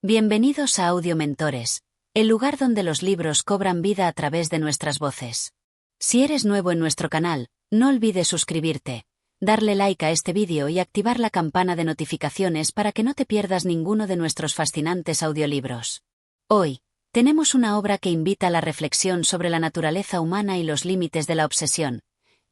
Bienvenidos a Audio Mentores, el lugar donde los libros cobran vida a través de nuestras voces. Si eres nuevo en nuestro canal, no olvides suscribirte, darle like a este vídeo y activar la campana de notificaciones para que no te pierdas ninguno de nuestros fascinantes audiolibros. Hoy, tenemos una obra que invita a la reflexión sobre la naturaleza humana y los límites de la obsesión.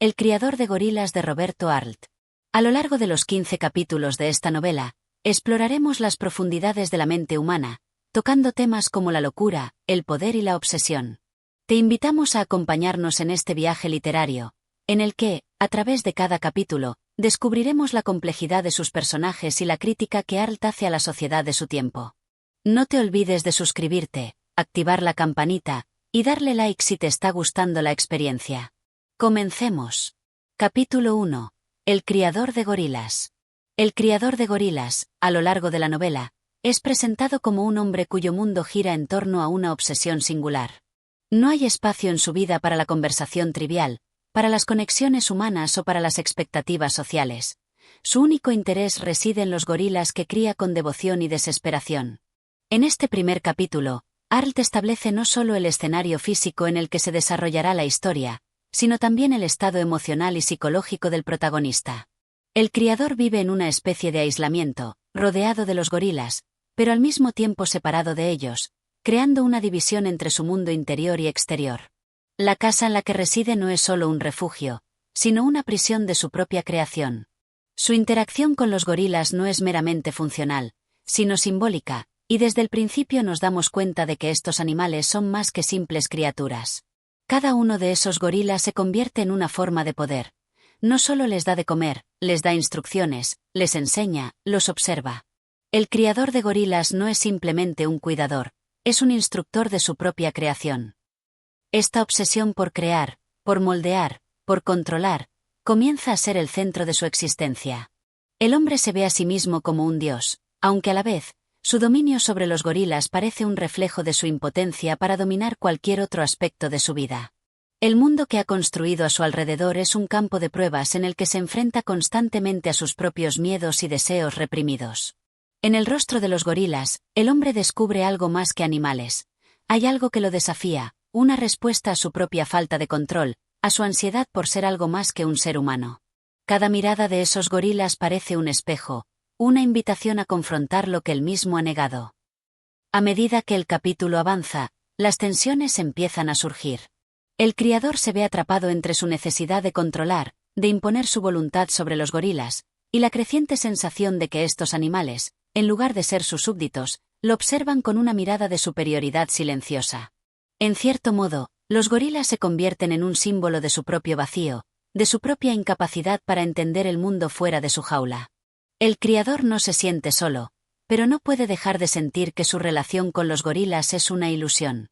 El criador de gorilas de Roberto Arlt. A lo largo de los 15 capítulos de esta novela, exploraremos las profundidades de la mente humana, tocando temas como la locura, el poder y la obsesión. Te invitamos a acompañarnos en este viaje literario, en el que, a través de cada capítulo, descubriremos la complejidad de sus personajes y la crítica que Arlt hace a la sociedad de su tiempo. No te olvides de suscribirte, activar la campanita y darle like si te está gustando la experiencia. Comencemos. Capítulo 1. El criador de gorilas. El criador de gorilas, a lo largo de la novela, es presentado como un hombre cuyo mundo gira en torno a una obsesión singular. No hay espacio en su vida para la conversación trivial, para las conexiones humanas o para las expectativas sociales. Su único interés reside en los gorilas que cría con devoción y desesperación. En este primer capítulo, Arlt establece no solo el escenario físico en el que se desarrollará la historia, sino también el estado emocional y psicológico del protagonista. El criador vive en una especie de aislamiento, rodeado de los gorilas, pero al mismo tiempo separado de ellos, creando una división entre su mundo interior y exterior. La casa en la que reside no es solo un refugio, sino una prisión de su propia creación. Su interacción con los gorilas no es meramente funcional, sino simbólica, y desde el principio nos damos cuenta de que estos animales son más que simples criaturas. Cada uno de esos gorilas se convierte en una forma de poder. No solo les da de comer, les da instrucciones, les enseña, los observa. El criador de gorilas no es simplemente un cuidador, es un instructor de su propia creación. Esta obsesión por crear, por moldear, por controlar, comienza a ser el centro de su existencia. El hombre se ve a sí mismo como un dios, aunque a la vez, su dominio sobre los gorilas parece un reflejo de su impotencia para dominar cualquier otro aspecto de su vida. El mundo que ha construido a su alrededor es un campo de pruebas en el que se enfrenta constantemente a sus propios miedos y deseos reprimidos. En el rostro de los gorilas, el hombre descubre algo más que animales. Hay algo que lo desafía, una respuesta a su propia falta de control, a su ansiedad por ser algo más que un ser humano. Cada mirada de esos gorilas parece un espejo, una invitación a confrontar lo que él mismo ha negado. A medida que el capítulo avanza, las tensiones empiezan a surgir. El criador se ve atrapado entre su necesidad de controlar, de imponer su voluntad sobre los gorilas, y la creciente sensación de que estos animales, en lugar de ser sus súbditos, lo observan con una mirada de superioridad silenciosa. En cierto modo, los gorilas se convierten en un símbolo de su propio vacío, de su propia incapacidad para entender el mundo fuera de su jaula. El criador no se siente solo, pero no puede dejar de sentir que su relación con los gorilas es una ilusión.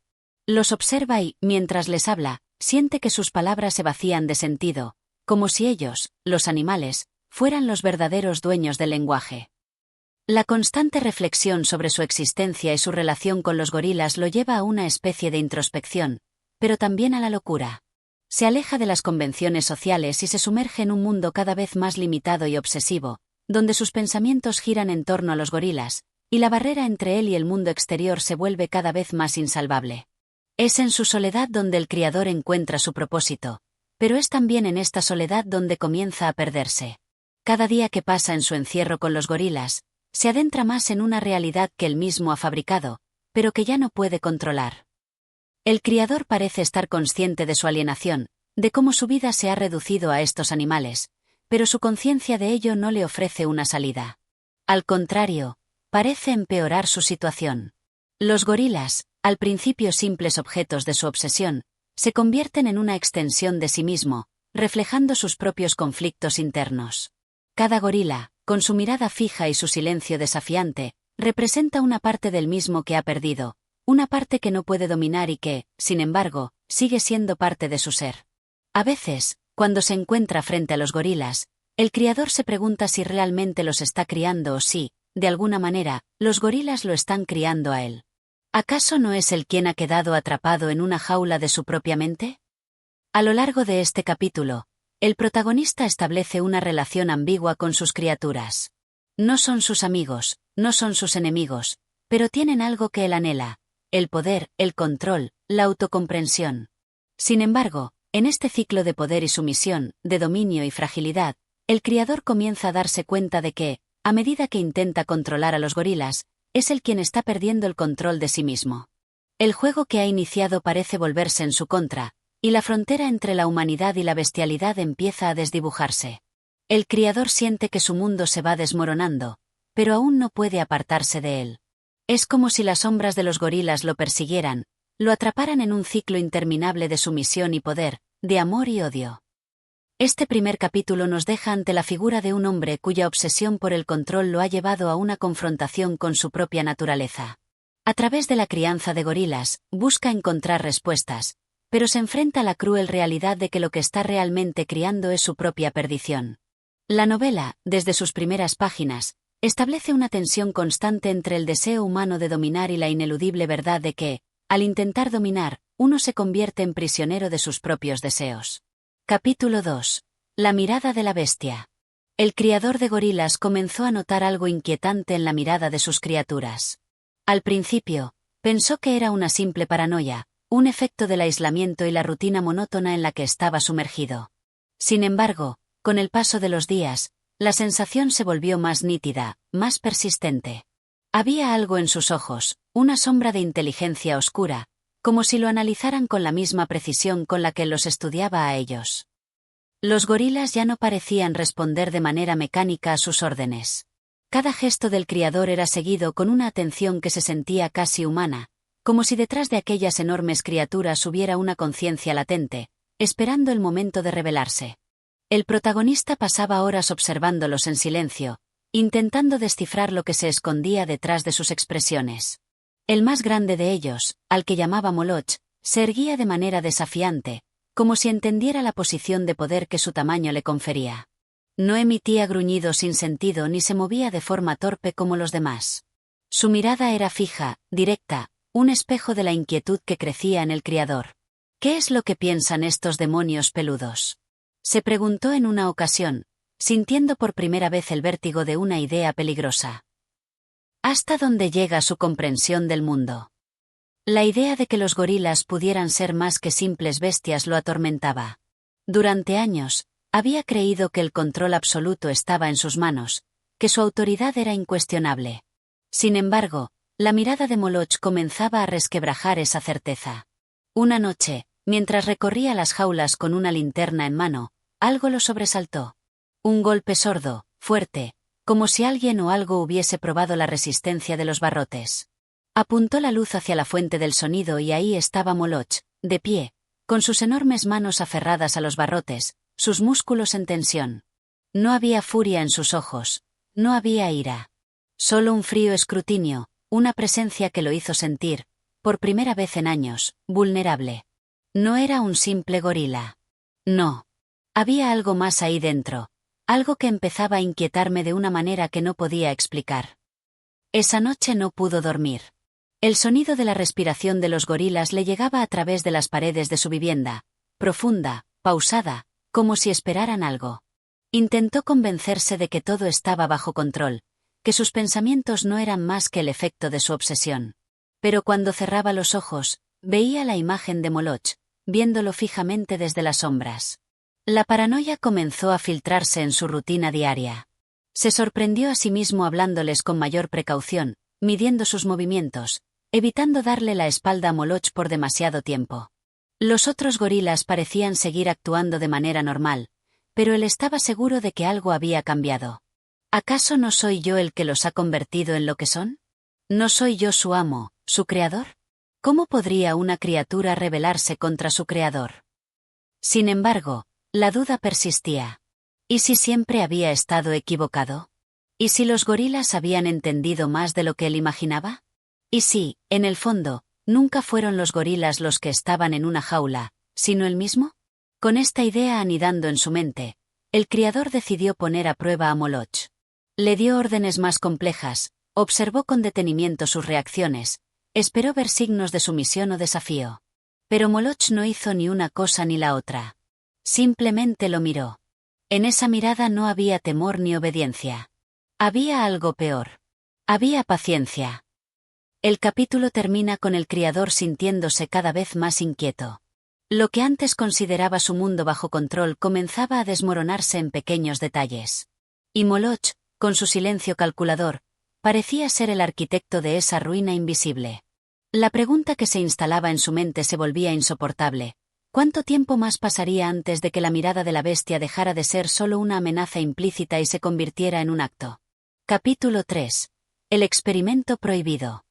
Los observa y, mientras les habla, siente que sus palabras se vacían de sentido, como si ellos, los animales, fueran los verdaderos dueños del lenguaje. La constante reflexión sobre su existencia y su relación con los gorilas lo lleva a una especie de introspección, pero también a la locura. Se aleja de las convenciones sociales y se sumerge en un mundo cada vez más limitado y obsesivo, donde sus pensamientos giran en torno a los gorilas, y la barrera entre él y el mundo exterior se vuelve cada vez más insalvable. Es en su soledad donde el criador encuentra su propósito, pero es también en esta soledad donde comienza a perderse. Cada día que pasa en su encierro con los gorilas, se adentra más en una realidad que él mismo ha fabricado, pero que ya no puede controlar. El criador parece estar consciente de su alienación, de cómo su vida se ha reducido a estos animales, pero su conciencia de ello no le ofrece una salida. Al contrario, parece empeorar su situación. Los gorilas, al principio simples objetos de su obsesión, se convierten en una extensión de sí mismo, reflejando sus propios conflictos internos. Cada gorila, con su mirada fija y su silencio desafiante, representa una parte del mismo que ha perdido, una parte que no puede dominar y que, sin embargo, sigue siendo parte de su ser. A veces, cuando se encuentra frente a los gorilas, el criador se pregunta si realmente los está criando o si, de alguna manera, los gorilas lo están criando a él. ¿Acaso no es él quien ha quedado atrapado en una jaula de su propia mente? A lo largo de este capítulo, el protagonista establece una relación ambigua con sus criaturas. No son sus amigos, no son sus enemigos, pero tienen algo que él anhela: el poder, el control, la autocomprensión. Sin embargo, en este ciclo de poder y sumisión, de dominio y fragilidad, el criador comienza a darse cuenta de que, a medida que intenta controlar a los gorilas, es él quien está perdiendo el control de sí mismo. El juego que ha iniciado parece volverse en su contra, y la frontera entre la humanidad y la bestialidad empieza a desdibujarse. El criador siente que su mundo se va desmoronando, pero aún no puede apartarse de él. Es como si las sombras de los gorilas lo persiguieran, lo atraparan en un ciclo interminable de sumisión y poder, de amor y odio. Este primer capítulo nos deja ante la figura de un hombre cuya obsesión por el control lo ha llevado a una confrontación con su propia naturaleza. A través de la crianza de gorilas, busca encontrar respuestas, pero se enfrenta a la cruel realidad de que lo que está realmente criando es su propia perdición. La novela, desde sus primeras páginas, establece una tensión constante entre el deseo humano de dominar y la ineludible verdad de que, al intentar dominar, uno se convierte en prisionero de sus propios deseos. Capítulo 2. La mirada de la bestia. El criador de gorilas comenzó a notar algo inquietante en la mirada de sus criaturas. Al principio, pensó que era una simple paranoia, un efecto del aislamiento y la rutina monótona en la que estaba sumergido. Sin embargo, con el paso de los días, la sensación se volvió más nítida, más persistente. Había algo en sus ojos, una sombra de inteligencia oscura, como si lo analizaran con la misma precisión con la que los estudiaba a ellos. Los gorilas ya no parecían responder de manera mecánica a sus órdenes. Cada gesto del criador era seguido con una atención que se sentía casi humana, como si detrás de aquellas enormes criaturas hubiera una conciencia latente, esperando el momento de revelarse. El protagonista pasaba horas observándolos en silencio, intentando descifrar lo que se escondía detrás de sus expresiones. El más grande de ellos, al que llamaba Moloch, se erguía de manera desafiante, como si entendiera la posición de poder que su tamaño le confería. No emitía gruñidos sin sentido ni se movía de forma torpe como los demás. Su mirada era fija, directa, un espejo de la inquietud que crecía en el criador. ¿Qué es lo que piensan estos demonios peludos?, se preguntó en una ocasión, sintiendo por primera vez el vértigo de una idea peligrosa. ¿Hasta dónde llega su comprensión del mundo? La idea de que los gorilas pudieran ser más que simples bestias lo atormentaba. Durante años, había creído que el control absoluto estaba en sus manos, que su autoridad era incuestionable. Sin embargo, la mirada de Moloch comenzaba a resquebrajar esa certeza. Una noche, mientras recorría las jaulas con una linterna en mano, algo lo sobresaltó. Un golpe sordo, fuerte, como si alguien o algo hubiese probado la resistencia de los barrotes. Apuntó la luz hacia la fuente del sonido y ahí estaba Moloch, de pie, con sus enormes manos aferradas a los barrotes, sus músculos en tensión. No había furia en sus ojos, no había ira. Solo un frío escrutinio, una presencia que lo hizo sentir, por primera vez en años, vulnerable. No era un simple gorila. No. Había algo más ahí dentro, algo que empezaba a inquietarme de una manera que no podía explicar. Esa noche no pudo dormir. El sonido de la respiración de los gorilas le llegaba a través de las paredes de su vivienda, profunda, pausada, como si esperaran algo. Intentó convencerse de que todo estaba bajo control, que sus pensamientos no eran más que el efecto de su obsesión. Pero cuando cerraba los ojos, veía la imagen de Moloch, viéndolo fijamente desde las sombras. La paranoia comenzó a filtrarse en su rutina diaria. Se sorprendió a sí mismo hablándoles con mayor precaución, midiendo sus movimientos, evitando darle la espalda a Moloch por demasiado tiempo. Los otros gorilas parecían seguir actuando de manera normal, pero él estaba seguro de que algo había cambiado. ¿Acaso no soy yo el que los ha convertido en lo que son? ¿No soy yo su amo, su creador? ¿Cómo podría una criatura rebelarse contra su creador? Sin embargo, la duda persistía. ¿Y si siempre había estado equivocado? ¿Y si los gorilas habían entendido más de lo que él imaginaba? ¿Y si, en el fondo, nunca fueron los gorilas los que estaban en una jaula, sino él mismo? Con esta idea anidando en su mente, el criador decidió poner a prueba a Moloch. Le dio órdenes más complejas, observó con detenimiento sus reacciones, esperó ver signos de sumisión o desafío. Pero Moloch no hizo ni una cosa ni la otra. Simplemente lo miró. En esa mirada no había temor ni obediencia. Había algo peor. Había paciencia. El capítulo termina con el criador sintiéndose cada vez más inquieto. Lo que antes consideraba su mundo bajo control comenzaba a desmoronarse en pequeños detalles. Y Moloch, con su silencio calculador, parecía ser el arquitecto de esa ruina invisible. La pregunta que se instalaba en su mente se volvía insoportable. ¿Cuánto tiempo más pasaría antes de que la mirada de la bestia dejara de ser solo una amenaza implícita y se convirtiera en un acto? Capítulo 3. El experimento prohibido.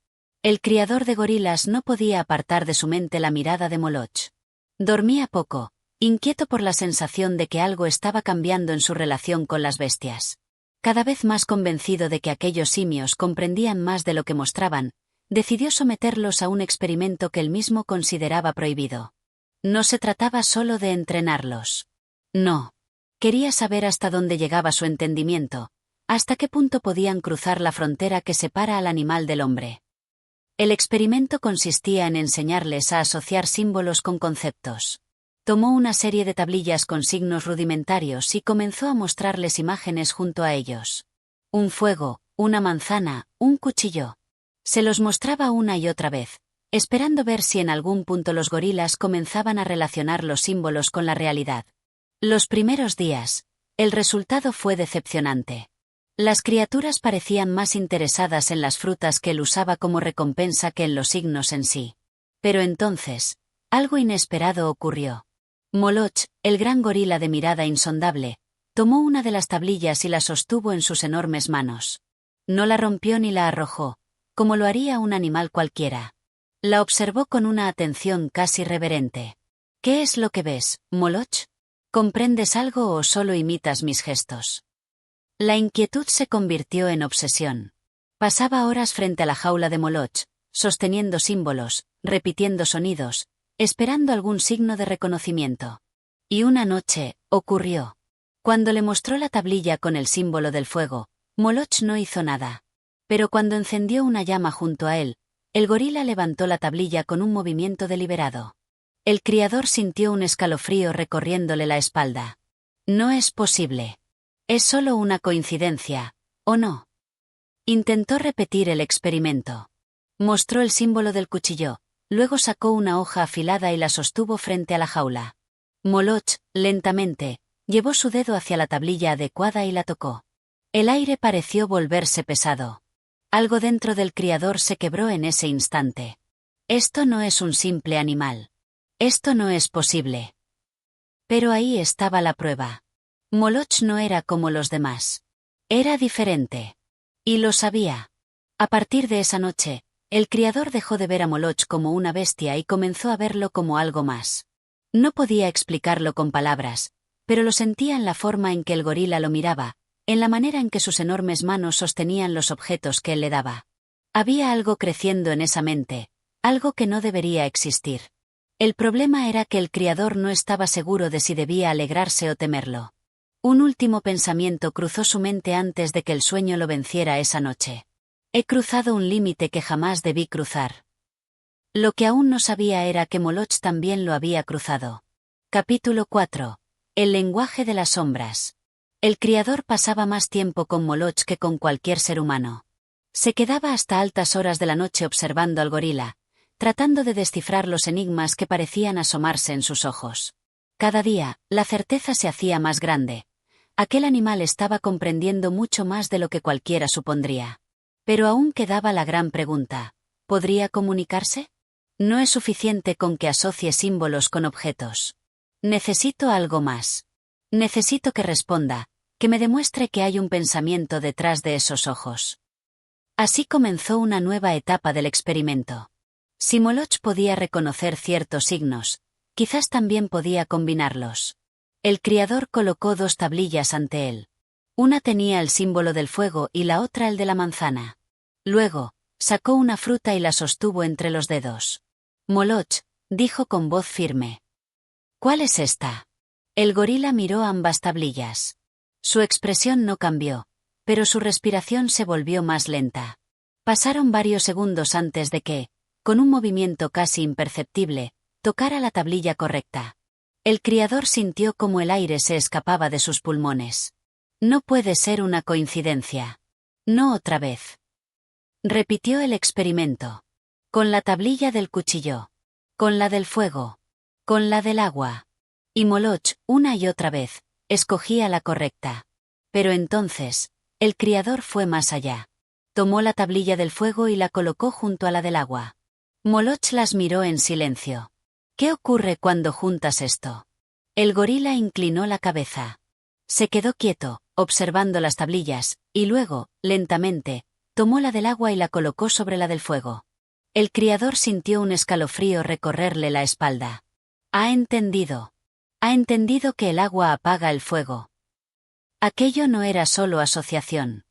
El criador de gorilas no podía apartar de su mente la mirada de Moloch. Dormía poco, inquieto por la sensación de que algo estaba cambiando en su relación con las bestias. Cada vez más convencido de que aquellos simios comprendían más de lo que mostraban, decidió someterlos a un experimento que él mismo consideraba prohibido. No se trataba solo de entrenarlos. No. Quería saber hasta dónde llegaba su entendimiento, hasta qué punto podían cruzar la frontera que separa al animal del hombre. El experimento consistía en enseñarles a asociar símbolos con conceptos. Tomó una serie de tablillas con signos rudimentarios y comenzó a mostrarles imágenes junto a ellos. Un fuego, una manzana, un cuchillo. Se los mostraba una y otra vez, esperando ver si en algún punto los gorilas comenzaban a relacionar los símbolos con la realidad. Los primeros días, el resultado fue decepcionante. Las criaturas parecían más interesadas en las frutas que él usaba como recompensa que en los signos en sí. Pero entonces, algo inesperado ocurrió. Moloch, el gran gorila de mirada insondable, tomó una de las tablillas y la sostuvo en sus enormes manos. No la rompió ni la arrojó, como lo haría un animal cualquiera. La observó con una atención casi reverente. ¿Qué es lo que ves, Moloch? ¿Comprendes algo o solo imitas mis gestos? La inquietud se convirtió en obsesión. Pasaba horas frente a la jaula de Moloch, sosteniendo símbolos, repitiendo sonidos, esperando algún signo de reconocimiento. Y una noche, ocurrió. Cuando le mostró la tablilla con el símbolo del fuego, Moloch no hizo nada. Pero cuando encendió una llama junto a él, el gorila levantó la tablilla con un movimiento deliberado. El criador sintió un escalofrío recorriéndole la espalda. No es posible. Es solo una coincidencia, ¿o no? Intentó repetir el experimento. Mostró el símbolo del cuchillo, luego sacó una hoja afilada y la sostuvo frente a la jaula. Moloch, lentamente, llevó su dedo hacia la tablilla adecuada y la tocó. El aire pareció volverse pesado. Algo dentro del criador se quebró en ese instante. Esto no es un simple animal. Esto no es posible. Pero ahí estaba la prueba. Moloch no era como los demás. Era diferente. Y lo sabía. A partir de esa noche, el criador dejó de ver a Moloch como una bestia y comenzó a verlo como algo más. No podía explicarlo con palabras, pero lo sentía en la forma en que el gorila lo miraba, en la manera en que sus enormes manos sostenían los objetos que él le daba. Había algo creciendo en esa mente, algo que no debería existir. El problema era que el criador no estaba seguro de si debía alegrarse o temerlo. Un último pensamiento cruzó su mente antes de que el sueño lo venciera esa noche. He cruzado un límite que jamás debí cruzar. Lo que aún no sabía era que Moloch también lo había cruzado. Capítulo 4. El lenguaje de las sombras. El criador pasaba más tiempo con Moloch que con cualquier ser humano. Se quedaba hasta altas horas de la noche observando al gorila, tratando de descifrar los enigmas que parecían asomarse en sus ojos. Cada día, la certeza se hacía más grande. Aquel animal estaba comprendiendo mucho más de lo que cualquiera supondría. Pero aún quedaba la gran pregunta: ¿podría comunicarse? No es suficiente con que asocie símbolos con objetos. Necesito algo más. Necesito que responda, que me demuestre que hay un pensamiento detrás de esos ojos. Así comenzó una nueva etapa del experimento. Si Moloch podía reconocer ciertos signos, quizás también podía combinarlos. El criador colocó dos tablillas ante él. Una tenía el símbolo del fuego y la otra el de la manzana. Luego, sacó una fruta y la sostuvo entre los dedos. Moloch, dijo con voz firme. ¿Cuál es esta? El gorila miró ambas tablillas. Su expresión no cambió, pero su respiración se volvió más lenta. Pasaron varios segundos antes de que, con un movimiento casi imperceptible, tocara la tablilla correcta. El criador sintió como el aire se escapaba de sus pulmones. No puede ser una coincidencia. No otra vez. Repitió el experimento. Con la tablilla del cuchillo. Con la del fuego. Con la del agua. Y Moloch, una y otra vez, escogía la correcta. Pero entonces, el criador fue más allá. Tomó la tablilla del fuego y la colocó junto a la del agua. Moloch las miró en silencio. ¿Qué ocurre cuando juntas esto? El gorila inclinó la cabeza. Se quedó quieto, observando las tablillas, y luego, lentamente, tomó la del agua y la colocó sobre la del fuego. El criador sintió un escalofrío recorrerle la espalda. Ha entendido. Ha entendido que el agua apaga el fuego. Aquello no era solo asociación.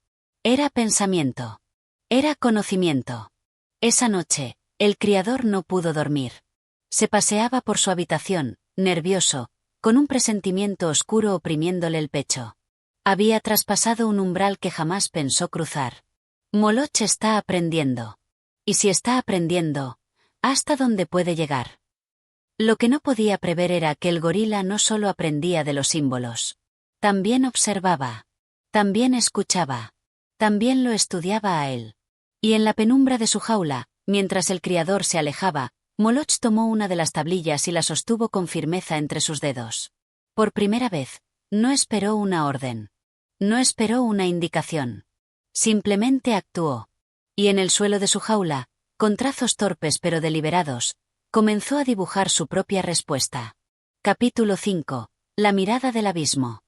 Era pensamiento. Era conocimiento. Esa noche, el criador no pudo dormir. Se paseaba por su habitación, nervioso, con un presentimiento oscuro oprimiéndole el pecho. Había traspasado un umbral que jamás pensó cruzar. Moloch está aprendiendo. Y si está aprendiendo, ¿hasta dónde puede llegar? Lo que no podía prever era que el gorila no solo aprendía de los símbolos. También observaba. También escuchaba. También lo estudiaba a él. Y en la penumbra de su jaula, mientras el criador se alejaba, Moloch tomó una de las tablillas y la sostuvo con firmeza entre sus dedos. Por primera vez, no esperó una orden. No esperó una indicación. Simplemente actuó. Y en el suelo de su jaula, con trazos torpes pero deliberados, comenzó a dibujar su propia respuesta. Capítulo 5. La mirada del abismo.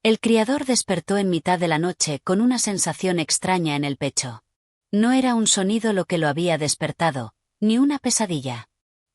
El criador despertó en mitad de la noche con una sensación extraña en el pecho. No era un sonido lo que lo había despertado, ni una pesadilla.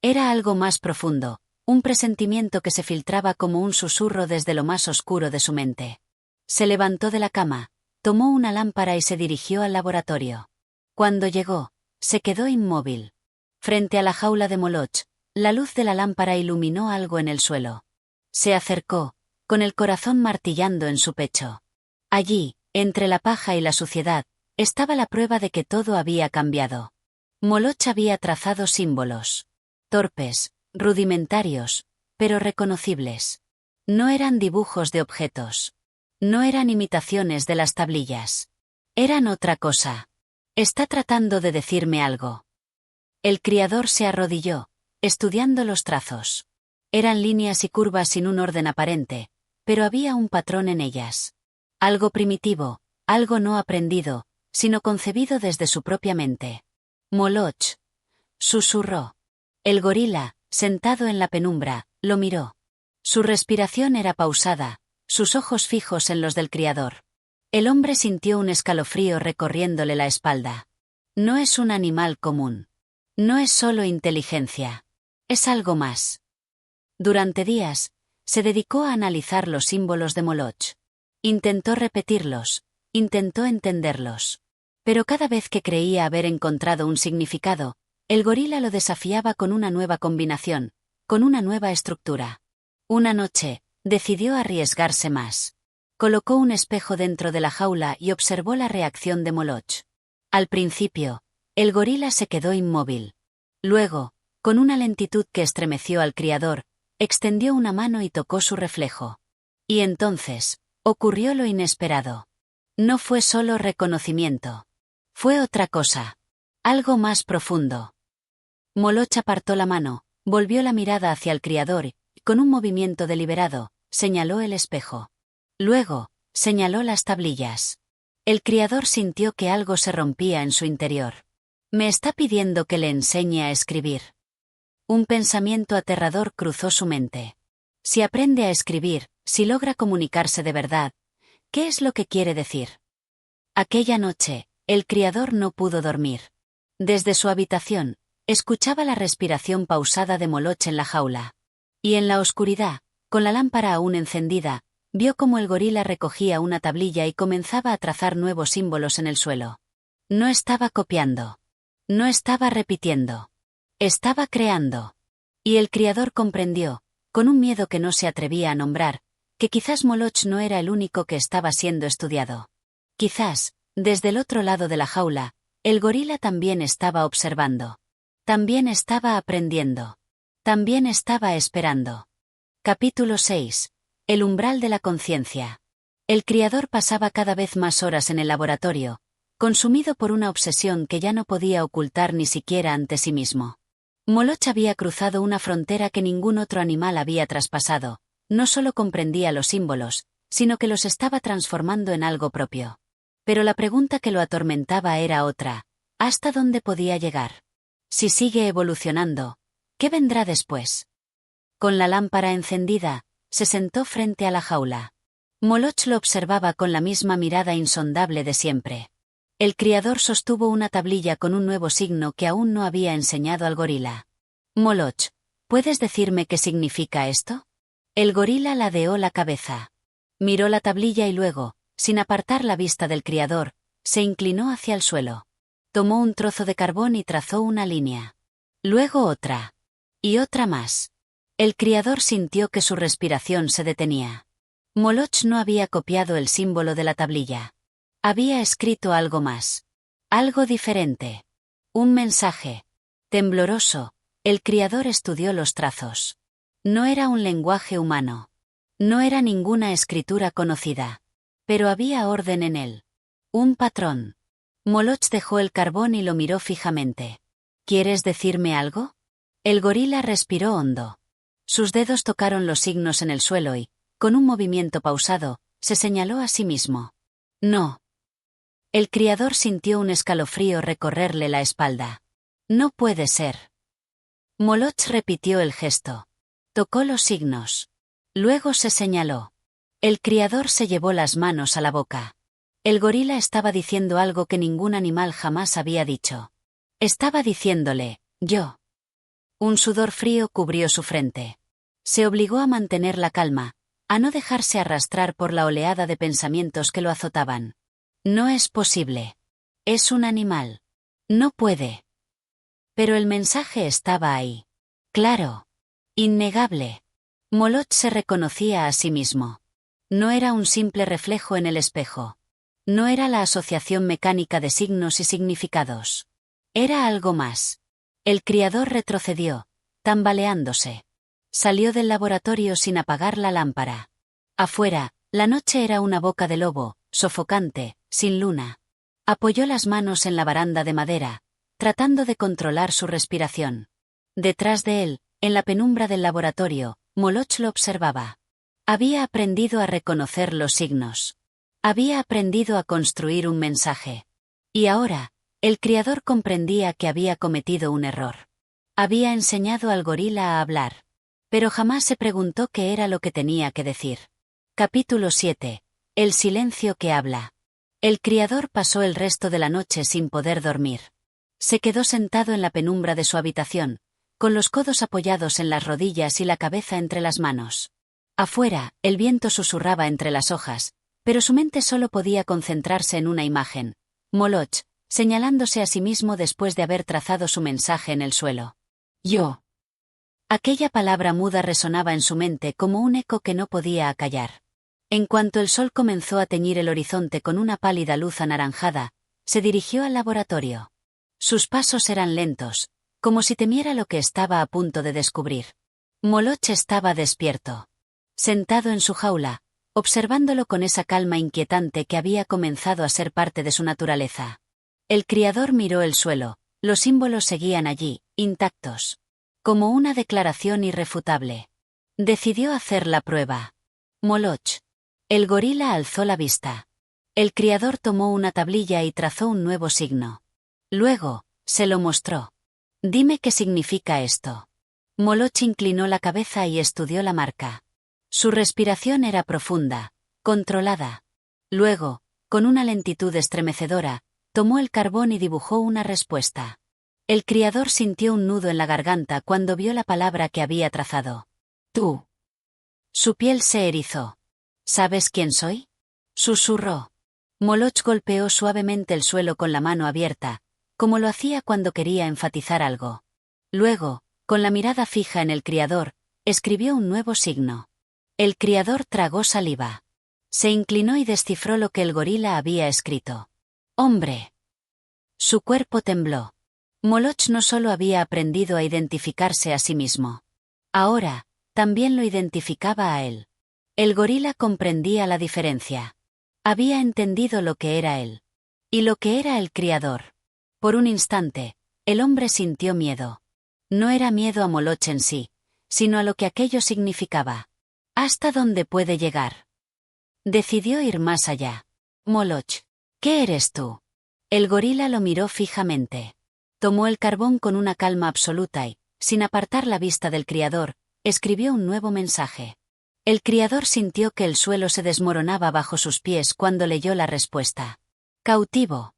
Era algo más profundo, un presentimiento que se filtraba como un susurro desde lo más oscuro de su mente. Se levantó de la cama, tomó una lámpara y se dirigió al laboratorio. Cuando llegó, se quedó inmóvil. Frente a la jaula de Moloch, la luz de la lámpara iluminó algo en el suelo. Se acercó, con el corazón martillando en su pecho. Allí, entre la paja y la suciedad, estaba la prueba de que todo había cambiado. Moloch había trazado símbolos. Torpes, rudimentarios, pero reconocibles. No eran dibujos de objetos. No eran imitaciones de las tablillas. Eran otra cosa. Está tratando de decirme algo. El criador se arrodilló, estudiando los trazos. Eran líneas y curvas sin un orden aparente, pero había un patrón en ellas. Algo primitivo, algo no aprendido, sino concebido desde su propia mente. Moloch, susurró. El gorila, sentado en la penumbra, lo miró. Su respiración era pausada, sus ojos fijos en los del criador. El hombre sintió un escalofrío recorriéndole la espalda. No es un animal común. No es solo inteligencia. Es algo más. Durante días, se dedicó a analizar los símbolos de Moloch. Intentó repetirlos, intentó entenderlos. Pero cada vez que creía haber encontrado un significado, el gorila lo desafiaba con una nueva combinación, con una nueva estructura. Una noche, decidió arriesgarse más. Colocó un espejo dentro de la jaula y observó la reacción de Moloch. Al principio, el gorila se quedó inmóvil. Luego, con una lentitud que estremeció al criador, extendió una mano y tocó su reflejo. Y entonces, ocurrió lo inesperado. No fue solo reconocimiento. Fue otra cosa. Algo más profundo. Moloch apartó la mano, volvió la mirada hacia el criador y, con un movimiento deliberado, señaló el espejo. Luego, señaló las tablillas. El criador sintió que algo se rompía en su interior. Me está pidiendo que le enseñe a escribir. Un pensamiento aterrador cruzó su mente. Si aprende a escribir, si logra comunicarse de verdad, ¿qué es lo que quiere decir? Aquella noche, el criador no pudo dormir. Desde su habitación, escuchaba la respiración pausada de Moloch en la jaula. Y en la oscuridad, con la lámpara aún encendida, vio cómo el gorila recogía una tablilla y comenzaba a trazar nuevos símbolos en el suelo. No estaba copiando. No estaba repitiendo. Estaba creando. Y el criador comprendió, con un miedo que no se atrevía a nombrar, que quizás Moloch no era el único que estaba siendo estudiado. Quizás, desde el otro lado de la jaula, el gorila también estaba observando. También estaba aprendiendo. También estaba esperando. Capítulo 6. El umbral de la conciencia. El criador pasaba cada vez más horas en el laboratorio, consumido por una obsesión que ya no podía ocultar ni siquiera ante sí mismo. Moloch había cruzado una frontera que ningún otro animal había traspasado, no solo comprendía los símbolos, sino que los estaba transformando en algo propio. Pero la pregunta que lo atormentaba era otra: ¿hasta dónde podía llegar? Si sigue evolucionando, ¿qué vendrá después? Con la lámpara encendida, se sentó frente a la jaula. Moloch lo observaba con la misma mirada insondable de siempre. El criador sostuvo una tablilla con un nuevo signo que aún no había enseñado al gorila. Moloch, ¿puedes decirme qué significa esto? El gorila ladeó la cabeza. Miró la tablilla y luego, sin apartar la vista del criador, se inclinó hacia el suelo. Tomó un trozo de carbón y trazó una línea. Luego otra. Y otra más. El criador sintió que su respiración se detenía. Moloch no había copiado el símbolo de la tablilla. Había escrito algo más. Algo diferente. Un mensaje. Tembloroso, el criador estudió los trazos. No era un lenguaje humano. No era ninguna escritura conocida. Pero había orden en él. Un patrón. Moloch dejó el carbón y lo miró fijamente. ¿Quieres decirme algo? El gorila respiró hondo. Sus dedos tocaron los signos en el suelo y, con un movimiento pausado, se señaló a sí mismo. No. El criador sintió un escalofrío recorrerle la espalda. No puede ser. Moloch repitió el gesto. Tocó los signos. Luego se señaló. El criador se llevó las manos a la boca. El gorila estaba diciendo algo que ningún animal jamás había dicho. Estaba diciéndole, yo. Un sudor frío cubrió su frente. Se obligó a mantener la calma, a no dejarse arrastrar por la oleada de pensamientos que lo azotaban. No es posible. Es un animal. No puede. Pero el mensaje estaba ahí. Claro. Innegable. Moloch se reconocía a sí mismo. No era un simple reflejo en el espejo. No era la asociación mecánica de signos y significados. Era algo más. El criador retrocedió, tambaleándose. Salió del laboratorio sin apagar la lámpara. Afuera, la noche era una boca de lobo, sofocante, sin luna. Apoyó las manos en la baranda de madera, tratando de controlar su respiración. Detrás de él, en la penumbra del laboratorio, Moloch lo observaba. Había aprendido a reconocer los signos. Había aprendido a construir un mensaje. Y ahora, el criador comprendía que había cometido un error. Había enseñado al gorila a hablar. Pero jamás se preguntó qué era lo que tenía que decir. Capítulo 7. El silencio que habla. El criador pasó el resto de la noche sin poder dormir. Se quedó sentado en la penumbra de su habitación, con los codos apoyados en las rodillas y la cabeza entre las manos. Afuera, el viento susurraba entre las hojas, pero su mente solo podía concentrarse en una imagen. Moloch, señalándose a sí mismo después de haber trazado su mensaje en el suelo. Yo. Aquella palabra muda resonaba en su mente como un eco que no podía acallar. En cuanto el sol comenzó a teñir el horizonte con una pálida luz anaranjada, se dirigió al laboratorio. Sus pasos eran lentos, como si temiera lo que estaba a punto de descubrir. Moloch estaba despierto. Sentado en su jaula, observándolo con esa calma inquietante que había comenzado a ser parte de su naturaleza. El criador miró el suelo, los símbolos seguían allí, intactos. Como una declaración irrefutable. Decidió hacer la prueba. Moloch. El gorila alzó la vista. El criador tomó una tablilla y trazó un nuevo signo. Luego, se lo mostró. Dime qué significa esto. Moloch inclinó la cabeza y estudió la marca. Su respiración era profunda, controlada. Luego, con una lentitud estremecedora, tomó el carbón y dibujó una respuesta. El criador sintió un nudo en la garganta cuando vio la palabra que había trazado. Tú. Su piel se erizó. ¿Sabes quién soy? Susurró. Moloch golpeó suavemente el suelo con la mano abierta, como lo hacía cuando quería enfatizar algo. Luego, con la mirada fija en el criador, escribió un nuevo signo. El criador tragó saliva. Se inclinó y descifró lo que el gorila había escrito. Hombre. Su cuerpo tembló. Moloch no solo había aprendido a identificarse a sí mismo. Ahora, también lo identificaba a él. El gorila comprendía la diferencia. Había entendido lo que era él. Y lo que era el criador. Por un instante, el hombre sintió miedo. No era miedo a Moloch en sí, sino a lo que aquello significaba. ¿Hasta dónde puede llegar? Decidió ir más allá. Moloch, ¿qué eres tú? El gorila lo miró fijamente. Tomó el carbón con una calma absoluta y, sin apartar la vista del criador, escribió un nuevo mensaje. El criador sintió que el suelo se desmoronaba bajo sus pies cuando leyó la respuesta. Cautivo.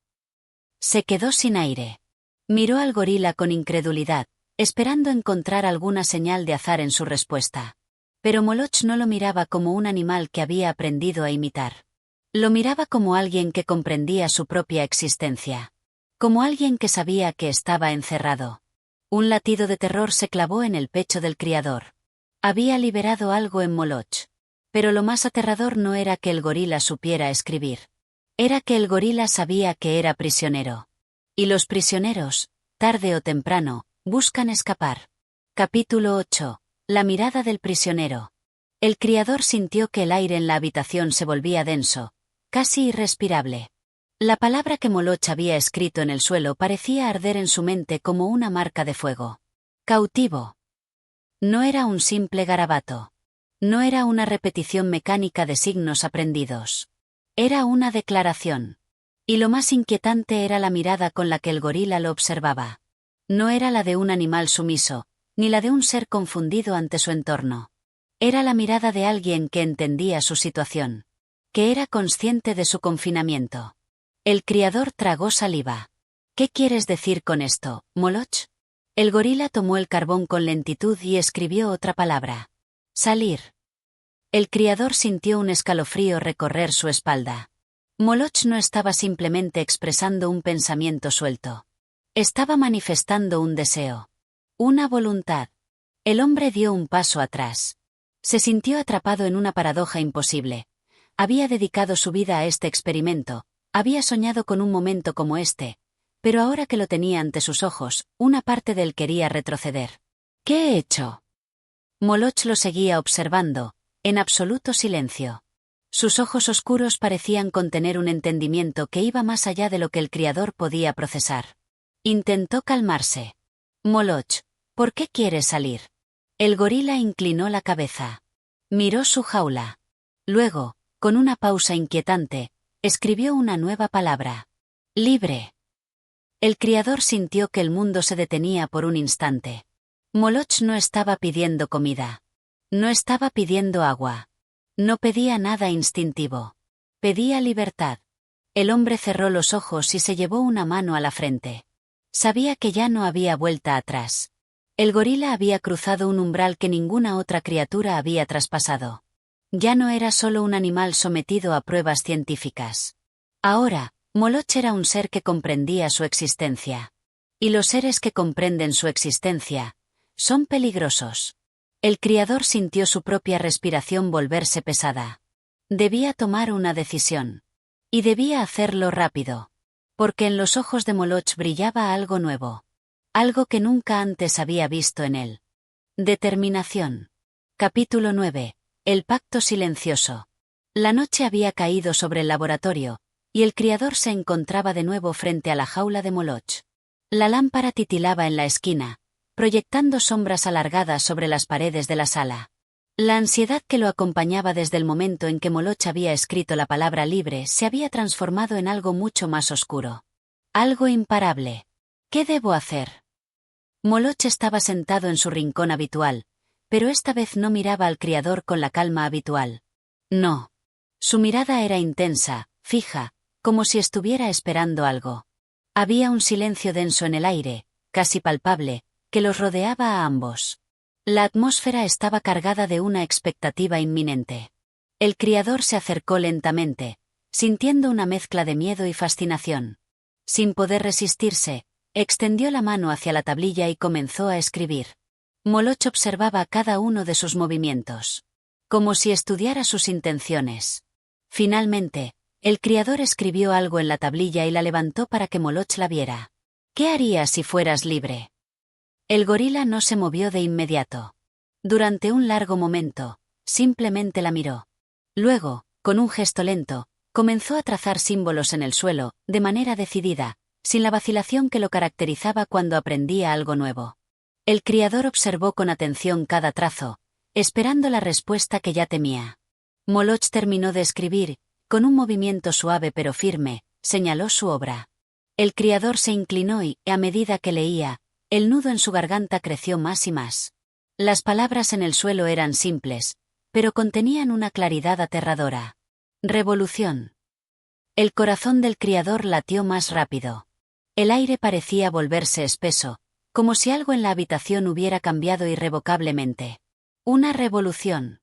Se quedó sin aire. Miró al gorila con incredulidad, esperando encontrar alguna señal de azar en su respuesta. Pero Moloch no lo miraba como un animal que había aprendido a imitar. Lo miraba como alguien que comprendía su propia existencia. Como alguien que sabía que estaba encerrado. Un latido de terror se clavó en el pecho del criador. Había liberado algo en Moloch. Pero lo más aterrador no era que el gorila supiera escribir. Era que el gorila sabía que era prisionero. Y los prisioneros, tarde o temprano, buscan escapar. Capítulo 8. La mirada del prisionero. El criador sintió que el aire en la habitación se volvía denso, casi irrespirable. La palabra que Moloch había escrito en el suelo parecía arder en su mente como una marca de fuego. Cautivo. No era un simple garabato. No era una repetición mecánica de signos aprendidos. Era una declaración. Y lo más inquietante era la mirada con la que el gorila lo observaba. No era la de un animal sumiso, ni la de un ser confundido ante su entorno. Era la mirada de alguien que entendía su situación. Que era consciente de su confinamiento. El criador tragó saliva. ¿Qué quieres decir con esto, Moloch? El gorila tomó el carbón con lentitud y escribió otra palabra. Salir. El criador sintió un escalofrío recorrer su espalda. Moloch no estaba simplemente expresando un pensamiento suelto. Estaba manifestando un deseo. Una voluntad. El hombre dio un paso atrás. Se sintió atrapado en una paradoja imposible. Había dedicado su vida a este experimento, había soñado con un momento como este, pero ahora que lo tenía ante sus ojos, una parte de él quería retroceder. ¿Qué he hecho? Moloch lo seguía observando, en absoluto silencio. Sus ojos oscuros parecían contener un entendimiento que iba más allá de lo que el criador podía procesar. Intentó calmarse. Moloch, ¿por qué quieres salir? El gorila inclinó la cabeza. Miró su jaula. Luego, con una pausa inquietante, escribió una nueva palabra. Libre. El criador sintió que el mundo se detenía por un instante. Moloch no estaba pidiendo comida. No estaba pidiendo agua. No pedía nada instintivo. Pedía libertad. El hombre cerró los ojos y se llevó una mano a la frente. Sabía que ya no había vuelta atrás. El gorila había cruzado un umbral que ninguna otra criatura había traspasado. Ya no era solo un animal sometido a pruebas científicas. Ahora, Moloch era un ser que comprendía su existencia. Y los seres que comprenden su existencia son peligrosos. El criador sintió su propia respiración volverse pesada. Debía tomar una decisión. Y debía hacerlo rápido. Porque en los ojos de Moloch brillaba algo nuevo. Algo que nunca antes había visto en él. Determinación. Capítulo 9. El pacto silencioso. La noche había caído sobre el laboratorio, y el criador se encontraba de nuevo frente a la jaula de Moloch. La lámpara titilaba en la esquina, proyectando sombras alargadas sobre las paredes de la sala. La ansiedad que lo acompañaba desde el momento en que Moloch había escrito la palabra libre se había transformado en algo mucho más oscuro. Algo imparable. ¿Qué debo hacer? Moloch estaba sentado en su rincón habitual, pero esta vez no miraba al criador con la calma habitual. No. Su mirada era intensa, fija, como si estuviera esperando algo. Había un silencio denso en el aire, casi palpable, que los rodeaba a ambos. La atmósfera estaba cargada de una expectativa inminente. El criador se acercó lentamente, sintiendo una mezcla de miedo y fascinación. Sin poder resistirse, extendió la mano hacia la tablilla y comenzó a escribir. Moloch observaba cada uno de sus movimientos. Como si estudiara sus intenciones. Finalmente, el criador escribió algo en la tablilla y la levantó para que Moloch la viera. ¿Qué harías si fueras libre? El gorila no se movió de inmediato. Durante un largo momento, simplemente la miró. Luego, con un gesto lento, Comenzó a trazar símbolos en el suelo, de manera decidida, sin la vacilación que lo caracterizaba cuando aprendía algo nuevo. El criador observó con atención cada trazo, esperando la respuesta que ya temía. Moloch terminó de escribir, con un movimiento suave pero firme, señaló su obra. El criador se inclinó y, a medida que leía, el nudo en su garganta creció más y más. Las palabras en el suelo eran simples, pero contenían una claridad aterradora. Revolución. El corazón del criador latió más rápido. El aire parecía volverse espeso, como si algo en la habitación hubiera cambiado irrevocablemente. Una revolución.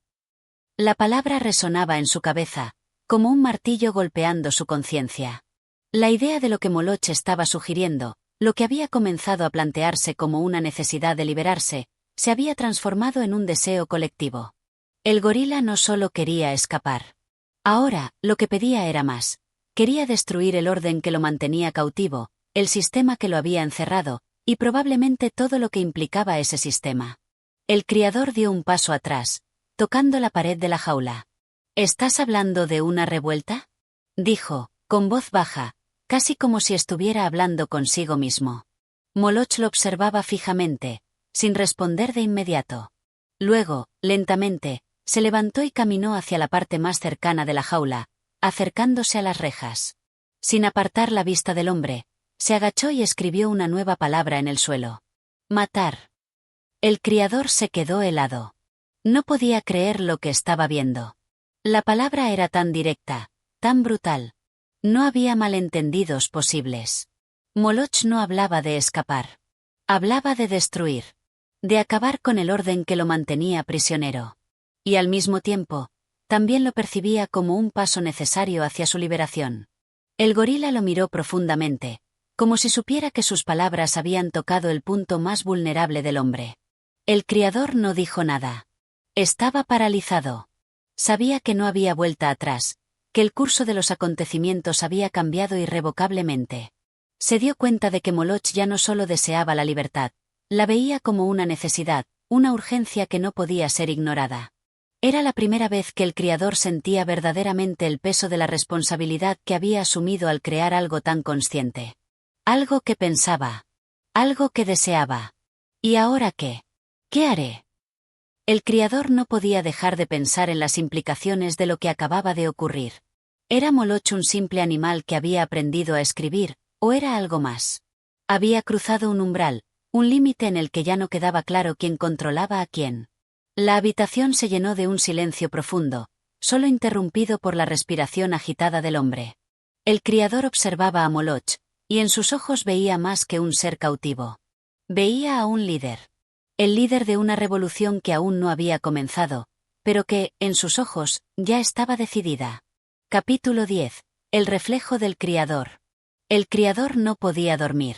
La palabra resonaba en su cabeza, como un martillo golpeando su conciencia. La idea de lo que Moloch estaba sugiriendo, lo que había comenzado a plantearse como una necesidad de liberarse, se había transformado en un deseo colectivo. El gorila no solo quería escapar. Ahora, lo que pedía era más. Quería destruir el orden que lo mantenía cautivo, el sistema que lo había encerrado, y probablemente todo lo que implicaba ese sistema. El criador dio un paso atrás, tocando la pared de la jaula. ¿Estás hablando de una revuelta?, dijo, con voz baja, casi como si estuviera hablando consigo mismo. Moloch lo observaba fijamente, sin responder de inmediato. Luego, lentamente, se levantó y caminó hacia la parte más cercana de la jaula, acercándose a las rejas. Sin apartar la vista del hombre, se agachó y escribió una nueva palabra en el suelo. Matar. El criador se quedó helado. No podía creer lo que estaba viendo. La palabra era tan directa, tan brutal. No había malentendidos posibles. Moloch no hablaba de escapar. Hablaba de destruir. De acabar con el orden que lo mantenía prisionero. Y al mismo tiempo, también lo percibía como un paso necesario hacia su liberación. El gorila lo miró profundamente, como si supiera que sus palabras habían tocado el punto más vulnerable del hombre. El criador no dijo nada. Estaba paralizado. Sabía que no había vuelta atrás, que el curso de los acontecimientos había cambiado irrevocablemente. Se dio cuenta de que Moloch ya no solo deseaba la libertad, la veía como una necesidad, una urgencia que no podía ser ignorada. Era la primera vez que el criador sentía verdaderamente el peso de la responsabilidad que había asumido al crear algo tan consciente. Algo que pensaba. Algo que deseaba. ¿Y ahora qué? ¿Qué haré? El criador no podía dejar de pensar en las implicaciones de lo que acababa de ocurrir. ¿Era Moloch un simple animal que había aprendido a escribir, o era algo más? Había cruzado un umbral, un límite en el que ya no quedaba claro quién controlaba a quién. La habitación se llenó de un silencio profundo, solo interrumpido por la respiración agitada del hombre. El criador observaba a Moloch, y en sus ojos veía más que un ser cautivo. Veía a un líder. El líder de una revolución que aún no había comenzado, pero que, en sus ojos, ya estaba decidida. Capítulo 10. El reflejo del criador. El criador no podía dormir.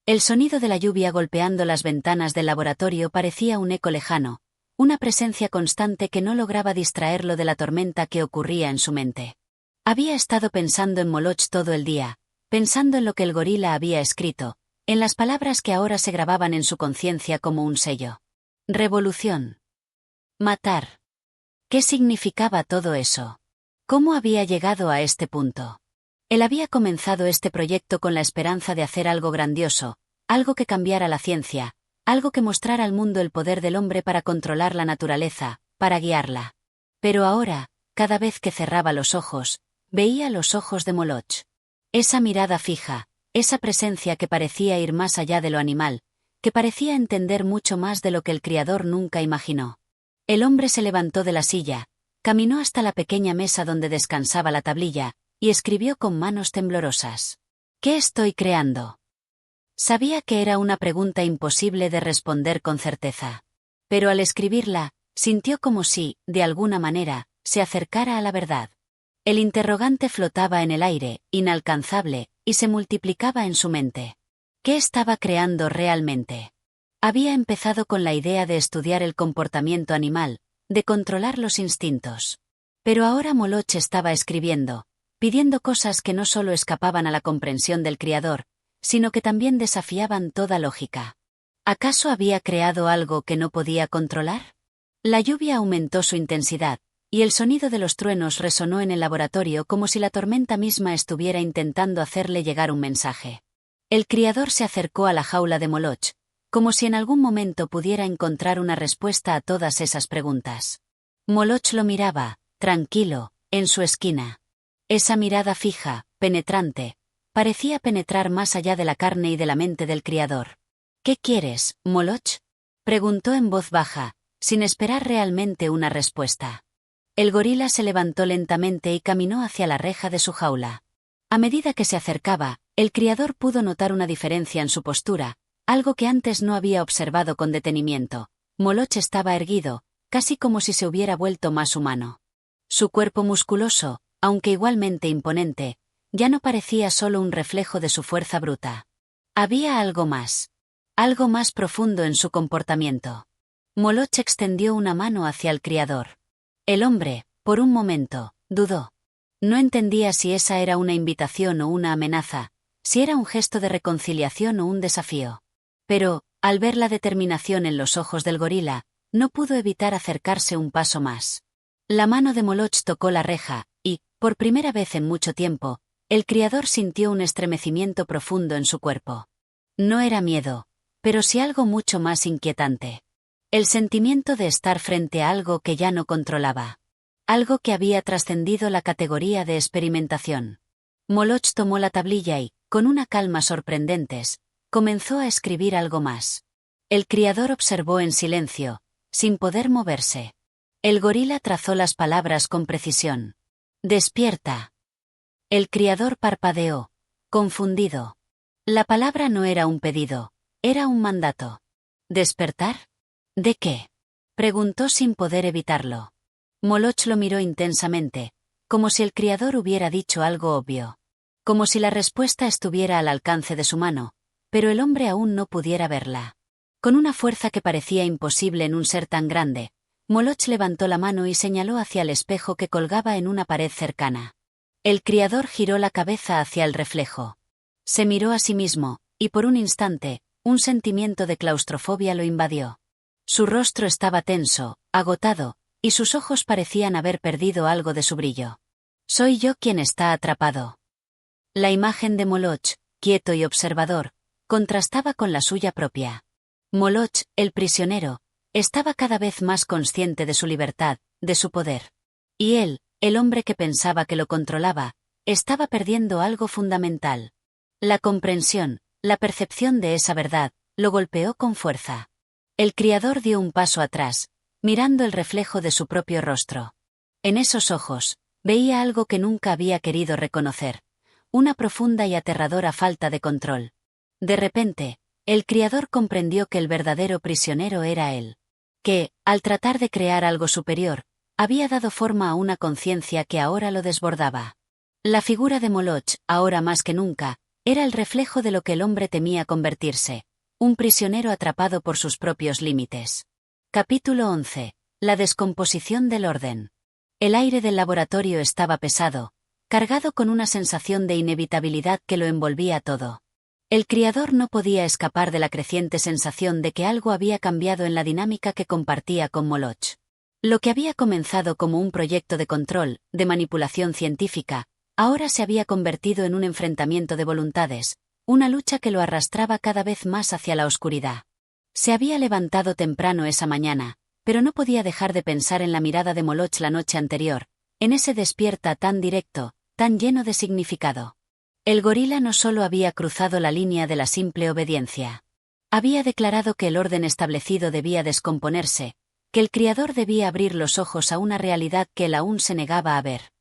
El sonido de la lluvia golpeando las ventanas del laboratorio parecía un eco lejano, una presencia constante que no lograba distraerlo de la tormenta que ocurría en su mente. Había estado pensando en Moloch todo el día, pensando en lo que el gorila había escrito, en las palabras que ahora se grababan en su conciencia como un sello. Revolución. Matar. ¿Qué significaba todo eso? ¿Cómo había llegado a este punto? Él había comenzado este proyecto con la esperanza de hacer algo grandioso, algo que cambiara la ciencia, algo que mostrara al mundo el poder del hombre para controlar la naturaleza, para guiarla. Pero ahora, cada vez que cerraba los ojos, veía los ojos de Moloch. Esa mirada fija, esa presencia que parecía ir más allá de lo animal, que parecía entender mucho más de lo que el criador nunca imaginó. El hombre se levantó de la silla, caminó hasta la pequeña mesa donde descansaba la tablilla, y escribió con manos temblorosas. ¿Qué estoy creando? Sabía que era una pregunta imposible de responder con certeza. Pero al escribirla, sintió como si, de alguna manera, se acercara a la verdad. El interrogante flotaba en el aire, inalcanzable, y se multiplicaba en su mente. ¿Qué estaba creando realmente? Había empezado con la idea de estudiar el comportamiento animal, de controlar los instintos. Pero ahora Moloch estaba escribiendo, pidiendo cosas que no solo escapaban a la comprensión del criador, sino que también desafiaban toda lógica. ¿Acaso había creado algo que no podía controlar? La lluvia aumentó su intensidad, y el sonido de los truenos resonó en el laboratorio como si la tormenta misma estuviera intentando hacerle llegar un mensaje. El criador se acercó a la jaula de Moloch, como si en algún momento pudiera encontrar una respuesta a todas esas preguntas. Moloch lo miraba, tranquilo, en su esquina. Esa mirada fija, penetrante, parecía penetrar más allá de la carne y de la mente del criador. «¿Qué quieres, Moloch?», preguntó en voz baja, sin esperar realmente una respuesta. El gorila se levantó lentamente y caminó hacia la reja de su jaula. A medida que se acercaba, el criador pudo notar una diferencia en su postura, algo que antes no había observado con detenimiento. Moloch estaba erguido, casi como si se hubiera vuelto más humano. Su cuerpo musculoso, aunque igualmente imponente, ya no parecía solo un reflejo de su fuerza bruta. Había algo más profundo en su comportamiento. Moloch extendió una mano hacia el criador. El hombre, por un momento, dudó. No entendía si esa era una invitación o una amenaza, si era un gesto de reconciliación o un desafío. Pero, al ver la determinación en los ojos del gorila, no pudo evitar acercarse un paso más. La mano de Moloch tocó la reja, y, por primera vez en mucho tiempo, el criador sintió un estremecimiento profundo en su cuerpo. No era miedo, pero sí algo mucho más inquietante. El sentimiento de estar frente a algo que ya no controlaba. Algo que había trascendido la categoría de experimentación. Moloch tomó la tablilla y, con una calma sorprendentes, comenzó a escribir algo más. El criador observó en silencio, sin poder moverse. El gorila trazó las palabras con precisión. «Despierta». El criador parpadeó, confundido. La palabra no era un pedido, era un mandato. ¿Despertar? ¿De qué?, preguntó sin poder evitarlo. Moloch lo miró intensamente, como si el criador hubiera dicho algo obvio. Como si la respuesta estuviera al alcance de su mano, pero el hombre aún no pudiera verla. Con una fuerza que parecía imposible en un ser tan grande, Moloch levantó la mano y señaló hacia el espejo que colgaba en una pared cercana. El criador giró la cabeza hacia el reflejo. Se miró a sí mismo, y por un instante, un sentimiento de claustrofobia lo invadió. Su rostro estaba tenso, agotado, y sus ojos parecían haber perdido algo de su brillo. «Soy yo quien está atrapado». La imagen de Moloch, quieto y observador, contrastaba con la suya propia. Moloch, el prisionero, estaba cada vez más consciente de su libertad, de su poder. Y él, el hombre que pensaba que lo controlaba, estaba perdiendo algo fundamental. La comprensión, la percepción de esa verdad, lo golpeó con fuerza. El criador dio un paso atrás, mirando el reflejo de su propio rostro. En esos ojos, veía algo que nunca había querido reconocer, una profunda y aterradora falta de control. De repente, el criador comprendió que el verdadero prisionero era él. Que, al tratar de crear algo superior, había dado forma a una conciencia que ahora lo desbordaba. La figura de Moloch, ahora más que nunca, era el reflejo de lo que el hombre temía convertirse, un prisionero atrapado por sus propios límites. Capítulo 11. La descomposición del orden. El aire del laboratorio estaba pesado, cargado con una sensación de inevitabilidad que lo envolvía todo. El criador no podía escapar de la creciente sensación de que algo había cambiado en la dinámica que compartía con Moloch. Lo que había comenzado como un proyecto de control, de manipulación científica, ahora se había convertido en un enfrentamiento de voluntades, una lucha que lo arrastraba cada vez más hacia la oscuridad. Se había levantado temprano esa mañana, pero no podía dejar de pensar en la mirada de Moloch la noche anterior, en ese despierta tan directo, tan lleno de significado. El gorila no solo había cruzado la línea de la simple obediencia. Había declarado que el orden establecido debía descomponerse, que el criador debía abrir los ojos a una realidad que él aún se negaba a ver.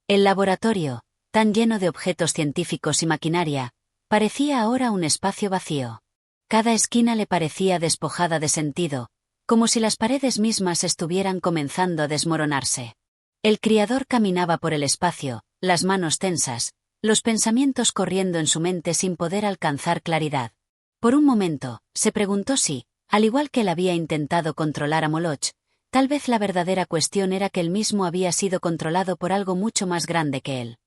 El laboratorio, tan lleno de objetos científicos y maquinaria, parecía ahora un espacio vacío. Cada esquina le parecía despojada de sentido, como si las paredes mismas estuvieran comenzando a desmoronarse. El criador caminaba por el espacio, las manos tensas, los pensamientos corriendo en su mente sin poder alcanzar claridad. Por un momento, se preguntó si, al igual que él había intentado controlar a Moloch, tal vez la verdadera cuestión era que él mismo había sido controlado por algo mucho más grande que él.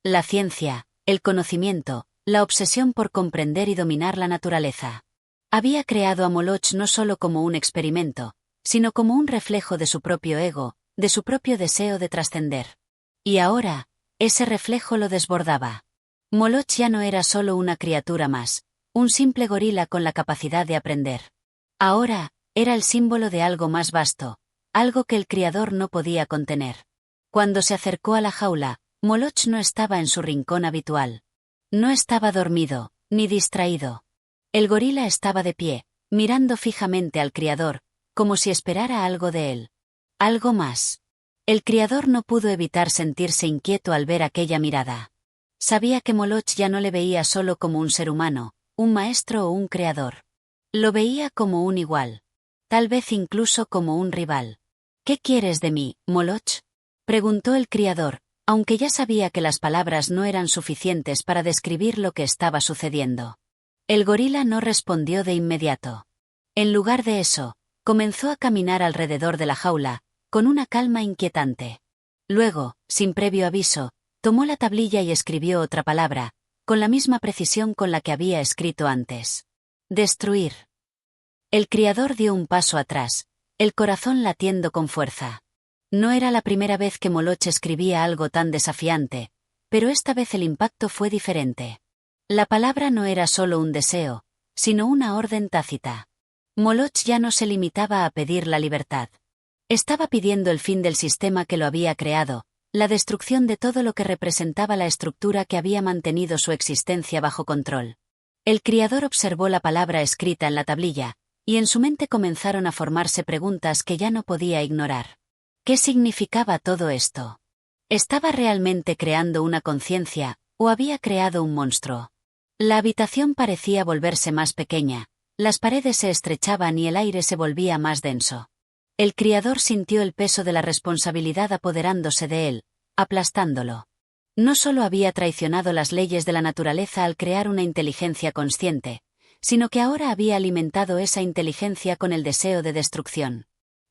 La ciencia, el conocimiento, la obsesión por comprender y dominar la naturaleza. Había creado a Moloch no solo como un experimento, sino como un reflejo de su propio ego, de su propio deseo de trascender. Y ahora, ese reflejo lo desbordaba. Moloch ya no era solo una criatura más, un simple gorila con la capacidad de aprender. Ahora, era el símbolo de algo más vasto, algo que el Criador no podía contener. Cuando se acercó a la jaula, Moloch no estaba en su rincón habitual. No estaba dormido, ni distraído. El gorila estaba de pie, mirando fijamente al Criador, como si esperara algo de él. Algo más. El Criador no pudo evitar sentirse inquieto al ver aquella mirada. Sabía que Moloch ya no le veía solo como un ser humano, un maestro o un creador. Lo veía como un igual. Tal vez incluso como un rival. ¿Qué quieres de mí, Moloch?, preguntó el Criador, aunque ya sabía que las palabras no eran suficientes para describir lo que estaba sucediendo. El gorila no respondió de inmediato. En lugar de eso, comenzó a caminar alrededor de la jaula, con una calma inquietante. Luego, sin previo aviso, tomó la tablilla y escribió otra palabra, con la misma precisión con la que había escrito antes. Destruir. El Criador dio un paso atrás, el corazón latiendo con fuerza. No era la primera vez que Moloch escribía algo tan desafiante, pero esta vez el impacto fue diferente. La palabra no era solo un deseo, sino una orden tácita. Moloch ya no se limitaba a pedir la libertad. Estaba pidiendo el fin del sistema que lo había creado, la destrucción de todo lo que representaba la estructura que había mantenido su existencia bajo control. El Criador observó la palabra escrita en la tablilla, y en su mente comenzaron a formarse preguntas que ya no podía ignorar. ¿Qué significaba todo esto? ¿Estaba realmente creando una conciencia, o había creado un monstruo? La habitación parecía volverse más pequeña, las paredes se estrechaban y el aire se volvía más denso. El Criador sintió el peso de la responsabilidad apoderándose de él, aplastándolo. No solo había traicionado las leyes de la naturaleza al crear una inteligencia consciente, sino que ahora había alimentado esa inteligencia con el deseo de destrucción.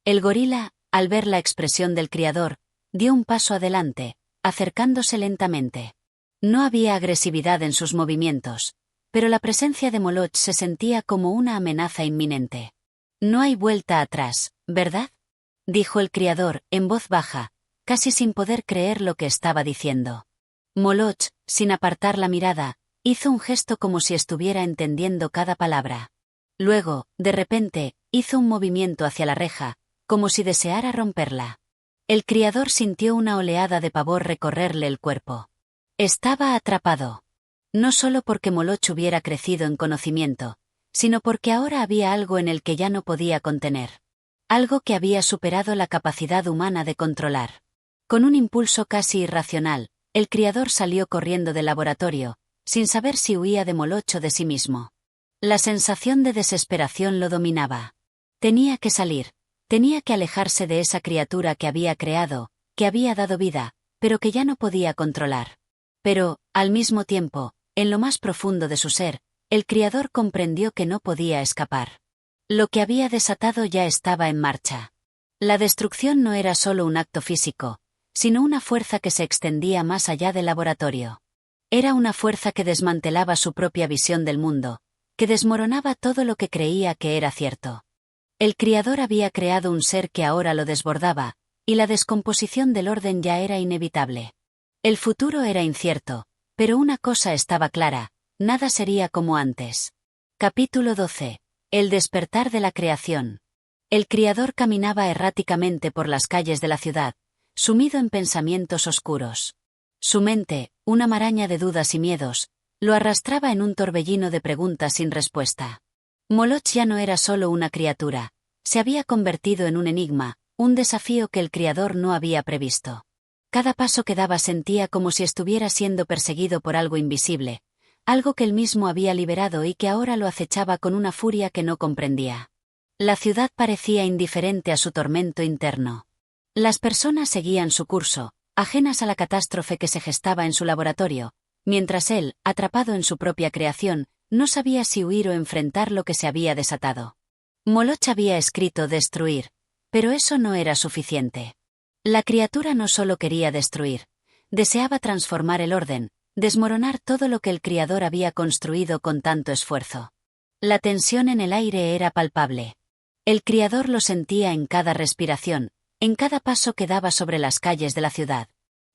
El gorila, al ver la expresión del Criador, dio un paso adelante, acercándose lentamente. No había agresividad en sus movimientos, pero la presencia de Moloch se sentía como una amenaza inminente. No hay vuelta atrás, ¿verdad?, dijo el Criador, en voz baja, casi sin poder creer lo que estaba diciendo. Moloch, sin apartar la mirada, hizo un gesto como si estuviera entendiendo cada palabra. Luego, de repente, hizo un movimiento hacia la reja, como si deseara romperla. El Criador sintió una oleada de pavor recorrerle el cuerpo. Estaba atrapado. No solo porque Moloch hubiera crecido en conocimiento, sino porque ahora había algo en el que ya no podía contener. Algo que había superado la capacidad humana de controlar. Con un impulso casi irracional, el Criador salió corriendo del laboratorio, sin saber si huía de Moloch o de sí mismo. La sensación de desesperación lo dominaba. Tenía que salir, tenía que alejarse de esa criatura que había creado, que había dado vida, pero que ya no podía controlar. Pero, al mismo tiempo, en lo más profundo de su ser, el Criador comprendió que no podía escapar. Lo que había desatado ya estaba en marcha. La destrucción no era solo un acto físico, sino una fuerza que se extendía más allá del laboratorio. Era una fuerza que desmantelaba su propia visión del mundo, que desmoronaba todo lo que creía que era cierto. El Criador había creado un ser que ahora lo desbordaba, y la descomposición del orden ya era inevitable. El futuro era incierto, pero una cosa estaba clara, nada sería como antes. Capítulo 12. El despertar de la creación. El Criador caminaba erráticamente por las calles de la ciudad, sumido en pensamientos oscuros. Su mente, una maraña de dudas y miedos, lo arrastraba en un torbellino de preguntas sin respuesta. Moloch ya no era solo una criatura, se había convertido en un enigma, un desafío que el Criador no había previsto. Cada paso que daba sentía como si estuviera siendo perseguido por algo invisible, algo que él mismo había liberado y que ahora lo acechaba con una furia que no comprendía. La ciudad parecía indiferente a su tormento interno. Las personas seguían su curso, ajenas a la catástrofe que se gestaba en su laboratorio, mientras él, atrapado en su propia creación, no sabía si huir o enfrentar lo que se había desatado. Moloch había escrito destruir, pero eso no era suficiente. La criatura no solo quería destruir, deseaba transformar el orden, desmoronar todo lo que el Criador había construido con tanto esfuerzo. La tensión en el aire era palpable. El Criador lo sentía en cada respiración, en cada paso que daba sobre las calles de la ciudad.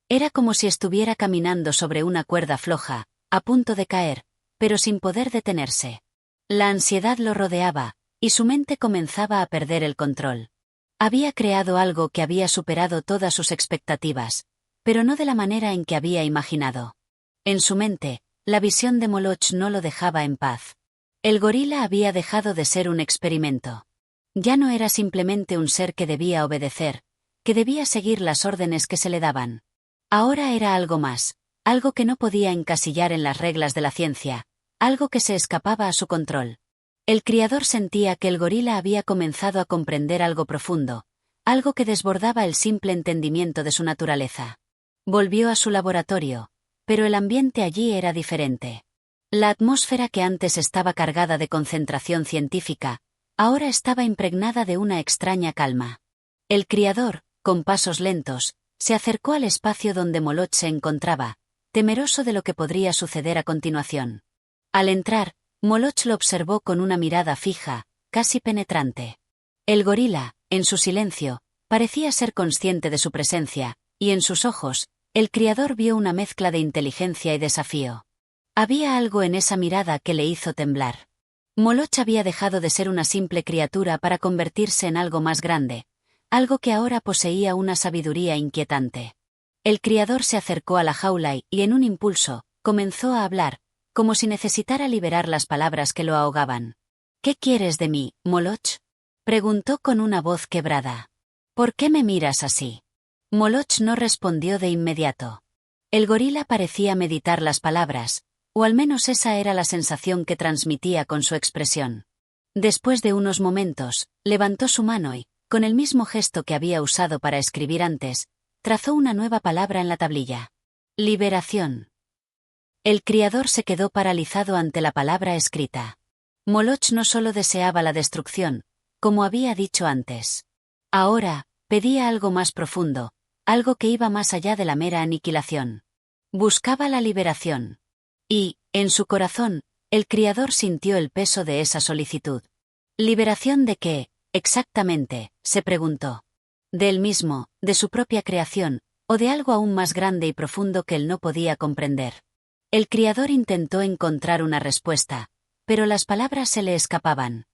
Era como si estuviera caminando sobre una cuerda floja, a punto de caer, pero sin poder detenerse. La ansiedad lo rodeaba, y su mente comenzaba a perder el control. Había creado algo que había superado todas sus expectativas, pero no de la manera en que había imaginado. En su mente, la visión de Moloch no lo dejaba en paz. El gorila había dejado de ser un experimento. Ya no era simplemente un ser que debía obedecer, que debía seguir las órdenes que se le daban. Ahora era algo más, algo que no podía encasillar en las reglas de la ciencia, algo que se escapaba a su control. El criador sentía que el gorila había comenzado a comprender algo profundo, algo que desbordaba el simple entendimiento de su naturaleza. Volvió a su laboratorio, pero el ambiente allí era diferente. La atmósfera que antes estaba cargada de concentración científica, ahora estaba impregnada de una extraña calma. El criador, con pasos lentos, se acercó al espacio donde Moloch se encontraba, temeroso de lo que podría suceder a continuación. Al entrar, Moloch lo observó con una mirada fija, casi penetrante. El gorila, en su silencio, parecía ser consciente de su presencia, y en sus ojos, el criador vio una mezcla de inteligencia y desafío. Había algo en esa mirada que le hizo temblar. Moloch había dejado de ser una simple criatura para convertirse en algo más grande, algo que ahora poseía una sabiduría inquietante. El criador se acercó a la jaula y, en un impulso, comenzó a hablar, como si necesitara liberar las palabras que lo ahogaban. «¿Qué quieres de mí, Moloch?», preguntó con una voz quebrada. «¿Por qué me miras así?». Moloch no respondió de inmediato. El gorila parecía meditar las palabras, o al menos esa era la sensación que transmitía con su expresión. Después de unos momentos, levantó su mano y, con el mismo gesto que había usado para escribir antes, trazó una nueva palabra en la tablilla. Liberación. El criador se quedó paralizado ante la palabra escrita. Moloch no solo deseaba la destrucción, como había dicho antes. Ahora, pedía algo más profundo, algo que iba más allá de la mera aniquilación. Buscaba la liberación. Y, en su corazón, el criador sintió el peso de esa solicitud. ¿Liberación de qué, exactamente?, se preguntó. ¿De él mismo, de su propia creación, o de algo aún más grande y profundo que él no podía comprender? El criador intentó encontrar una respuesta, pero las palabras se le escapaban.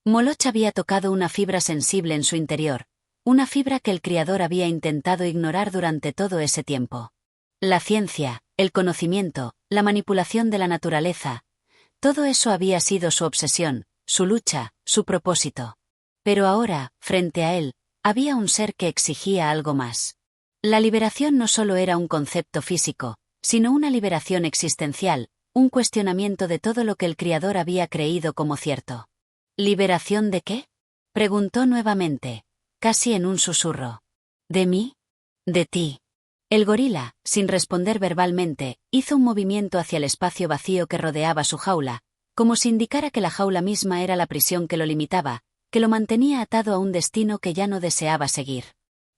Moloch había tocado una fibra sensible en su interior, una fibra que el criador había intentado ignorar durante todo ese tiempo. La ciencia, el conocimiento, la manipulación de la naturaleza, todo eso había sido su obsesión, su lucha, su propósito. Pero ahora, frente a él, había un ser que exigía algo más. La liberación no solo era un concepto físico, sino una liberación existencial, un cuestionamiento de todo lo que el criador había creído como cierto. ¿Liberación de qué?, preguntó nuevamente, casi en un susurro. ¿De mí? ¿De ti? El gorila, sin responder verbalmente, hizo un movimiento hacia el espacio vacío que rodeaba su jaula, como si indicara que la jaula misma era la prisión que lo limitaba, que lo mantenía atado a un destino que ya no deseaba seguir.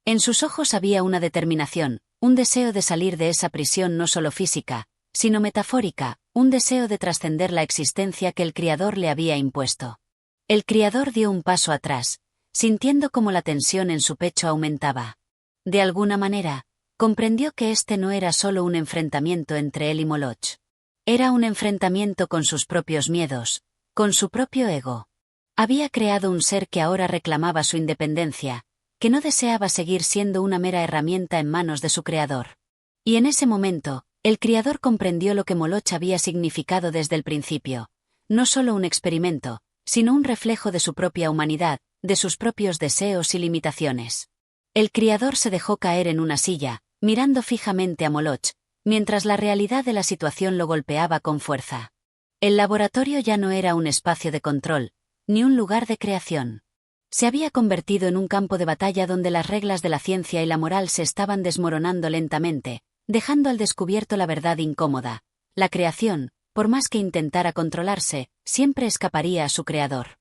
En sus ojos había una determinación, un deseo de salir de esa prisión no solo física, sino metafórica, un deseo de trascender la existencia que el criador le había impuesto. El criador dio un paso atrás, sintiendo como la tensión en su pecho aumentaba. De alguna manera, comprendió que este no era solo un enfrentamiento entre él y Moloch. Era un enfrentamiento con sus propios miedos, con su propio ego. Había creado un ser que ahora reclamaba su independencia, que no deseaba seguir siendo una mera herramienta en manos de su creador. Y en ese momento, el criador comprendió lo que Moloch había significado desde el principio, no solo un experimento, sino un reflejo de su propia humanidad, de sus propios deseos y limitaciones. El criador se dejó caer en una silla, mirando fijamente a Moloch, mientras la realidad de la situación lo golpeaba con fuerza. El laboratorio ya no era un espacio de control, ni un lugar de creación. Se había convertido en un campo de batalla donde las reglas de la ciencia y la moral se estaban desmoronando lentamente, dejando al descubierto la verdad incómoda. La creación, por más que intentara controlarse, siempre escaparía a su creador.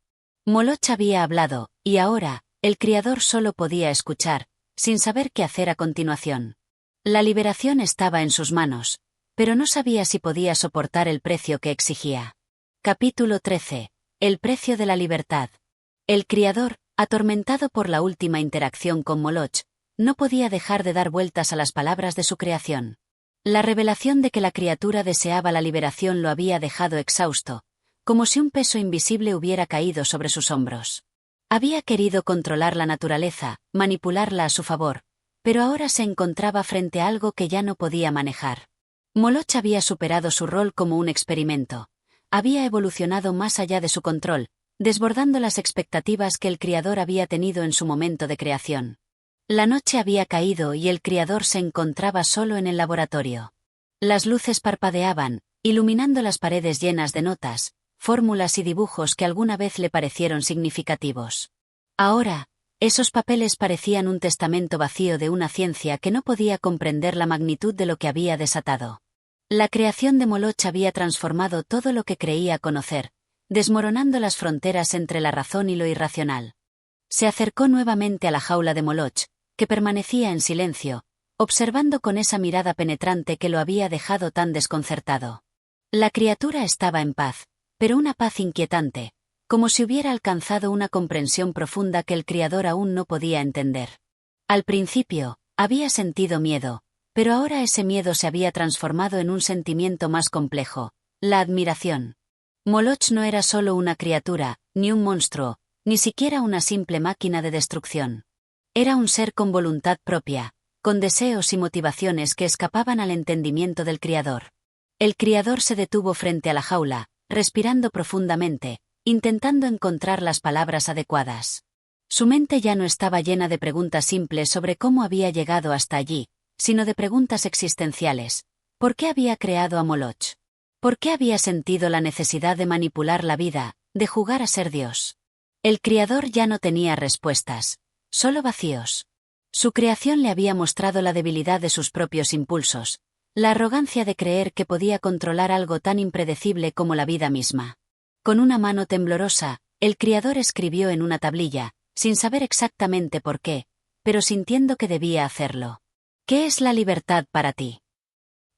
Moloch había hablado, y ahora, el criador solo podía escuchar, sin saber qué hacer a continuación. La liberación estaba en sus manos, pero no sabía si podía soportar el precio que exigía. Capítulo 13. El precio de la libertad. El criador, Atormentado por la última interacción con Moloch, no podía dejar de dar vueltas a las palabras de su creación. La revelación de que la criatura deseaba la liberación lo había dejado exhausto, como si un peso invisible hubiera caído sobre sus hombros. Había querido controlar la naturaleza, manipularla a su favor, pero ahora se encontraba frente a algo que ya no podía manejar. Moloch había superado su rol como un experimento. Había evolucionado más allá de su control, desbordando las expectativas que el Criador había tenido en su momento de creación. La noche había caído y el Criador se encontraba solo en el laboratorio. Las luces parpadeaban, iluminando las paredes llenas de notas, fórmulas y dibujos que alguna vez le parecieron significativos. Ahora, esos papeles parecían un testamento vacío de una ciencia que no podía comprender la magnitud de lo que había desatado. La creación de Moloch había transformado todo lo que creía conocer, desmoronando las fronteras entre la razón y lo irracional. Se acercó nuevamente a la jaula de Moloch, que permanecía en silencio, observando con esa mirada penetrante que lo había dejado tan desconcertado. La criatura estaba en paz, pero una paz inquietante, como si hubiera alcanzado una comprensión profunda que el Criador aún no podía entender. Al principio, había sentido miedo, pero ahora ese miedo se había transformado en un sentimiento más complejo, la admiración. Moloch no era solo una criatura, ni un monstruo, ni siquiera una simple máquina de destrucción. Era un ser con voluntad propia, con deseos y motivaciones que escapaban al entendimiento del Criador. El Criador se detuvo frente a la jaula, respirando profundamente, intentando encontrar las palabras adecuadas. Su mente ya no estaba llena de preguntas simples sobre cómo había llegado hasta allí, sino de preguntas existenciales. ¿Por qué había creado a Moloch? ¿Por qué había sentido la necesidad de manipular la vida, de jugar a ser Dios? El Criador ya no tenía respuestas, solo vacíos. Su creación le había mostrado la debilidad de sus propios impulsos, la arrogancia de creer que podía controlar algo tan impredecible como la vida misma. Con una mano temblorosa, el Criador escribió en una tablilla, sin saber exactamente por qué, pero sintiendo que debía hacerlo. ¿Qué es la libertad para ti?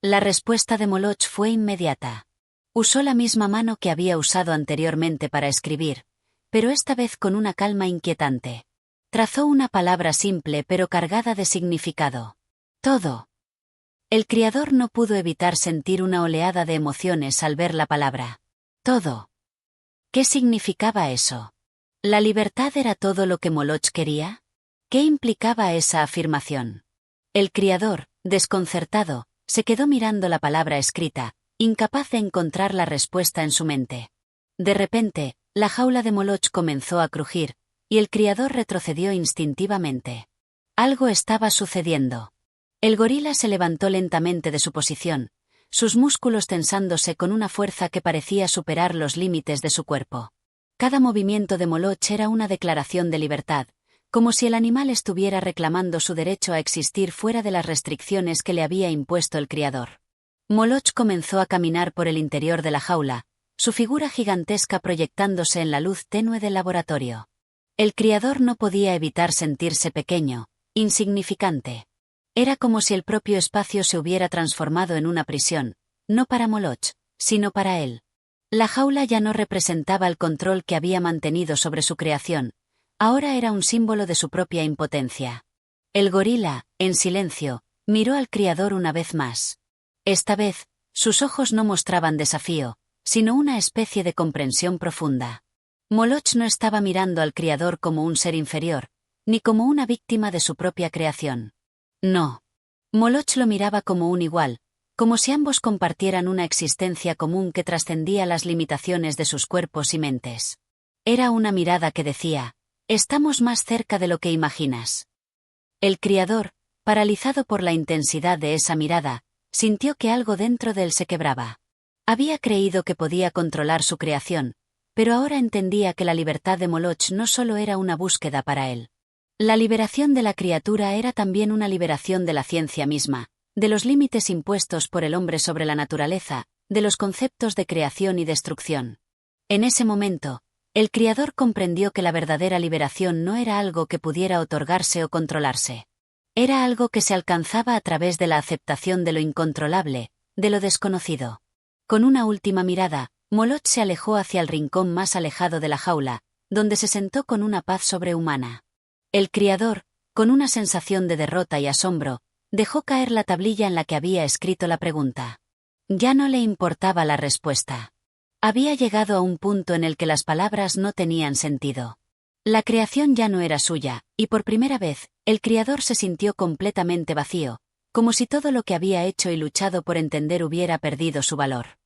La respuesta de Moloch fue inmediata. Usó la misma mano que había usado anteriormente para escribir, pero esta vez con una calma inquietante. Trazó una palabra simple pero cargada de significado. Todo. El Criador no pudo evitar sentir una oleada de emociones al ver la palabra. Todo. ¿Qué significaba eso? ¿La libertad era todo lo que Moloch quería? ¿Qué implicaba esa afirmación? El Criador, desconcertado, se quedó mirando la palabra escrita, incapaz de encontrar la respuesta en su mente. De repente, la jaula de Moloch comenzó a crujir, y el Criador retrocedió instintivamente. Algo estaba sucediendo. El gorila se levantó lentamente de su posición, sus músculos tensándose con una fuerza que parecía superar los límites de su cuerpo. Cada movimiento de Moloch era una declaración de libertad, como si el animal estuviera reclamando su derecho a existir fuera de las restricciones que le había impuesto el Criador. Moloch comenzó a caminar por el interior de la jaula, su figura gigantesca proyectándose en la luz tenue del laboratorio. El Criador no podía evitar sentirse pequeño, insignificante. Era como si el propio espacio se hubiera transformado en una prisión, no para Moloch, sino para él. La jaula ya no representaba el control que había mantenido sobre su creación, ahora era un símbolo de su propia impotencia. El gorila, en silencio, miró al Criador una vez más. Esta vez, sus ojos no mostraban desafío, sino una especie de comprensión profunda. Moloch no estaba mirando al Criador como un ser inferior, ni como una víctima de su propia creación. No. Moloch lo miraba como un igual, como si ambos compartieran una existencia común que trascendía las limitaciones de sus cuerpos y mentes. Era una mirada que decía: estamos más cerca de lo que imaginas. El Criador, paralizado por la intensidad de esa mirada, sintió que algo dentro de él se quebraba. Había creído que podía controlar su creación, pero ahora entendía que la libertad de Moloch no solo era una búsqueda para él. La liberación de la criatura era también una liberación de la ciencia misma, de los límites impuestos por el hombre sobre la naturaleza, de los conceptos de creación y destrucción. En ese momento, el Criador comprendió que la verdadera liberación no era algo que pudiera otorgarse o controlarse. Era algo que se alcanzaba a través de la aceptación de lo incontrolable, de lo desconocido. Con una última mirada, Moloch se alejó hacia el rincón más alejado de la jaula, donde se sentó con una paz sobrehumana. El criador, con una sensación de derrota y asombro, dejó caer la tablilla en la que había escrito la pregunta. Ya no le importaba la respuesta. Había llegado a un punto en el que las palabras no tenían sentido. La creación ya no era suya, y por primera vez, el criador se sintió completamente vacío, como si todo lo que había hecho y luchado por entender hubiera perdido su valor.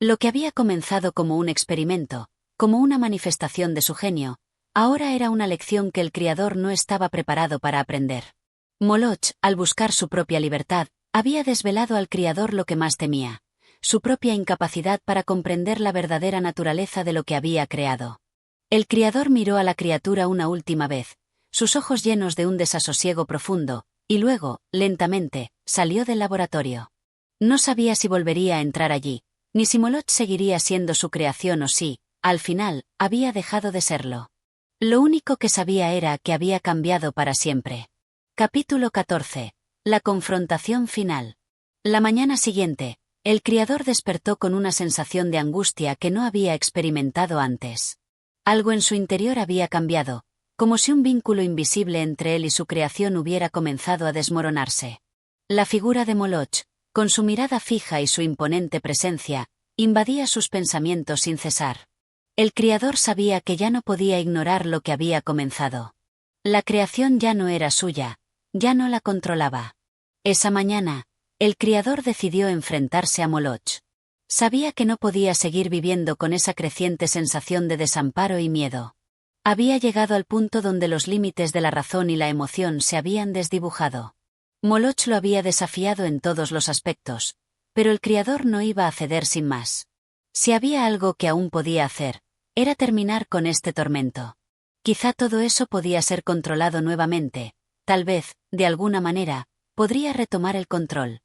Lo que había comenzado como un experimento, como una manifestación de su genio, ahora era una lección que el criador no estaba preparado para aprender. Moloch, al buscar su propia libertad, había desvelado al criador lo que más temía, su propia incapacidad para comprender la verdadera naturaleza de lo que había creado. El criador miró a la criatura una última vez, sus ojos llenos de un desasosiego profundo, y luego, lentamente, salió del laboratorio. No sabía si volvería a entrar allí, ni si Moloch seguiría siendo su creación o si, al final, había dejado de serlo. Lo único que sabía era que había cambiado para siempre. Capítulo 14. La confrontación final. La mañana siguiente, el criador despertó con una sensación de angustia que no había experimentado antes. Algo en su interior había cambiado, como si un vínculo invisible entre él y su creación hubiera comenzado a desmoronarse. La figura de Moloch, con su mirada fija y su imponente presencia, invadía sus pensamientos sin cesar. El criador sabía que ya no podía ignorar lo que había comenzado. La creación ya no era suya, ya no la controlaba. Esa mañana, el criador decidió enfrentarse a Moloch. Sabía que no podía seguir viviendo con esa creciente sensación de desamparo y miedo. Había llegado al punto donde los límites de la razón y la emoción se habían desdibujado. Moloch lo había desafiado en todos los aspectos, pero el criador no iba a ceder sin más. Si había algo que aún podía hacer, era terminar con este tormento. Quizá todo eso podía ser controlado nuevamente, tal vez, de alguna manera, podría retomar el control.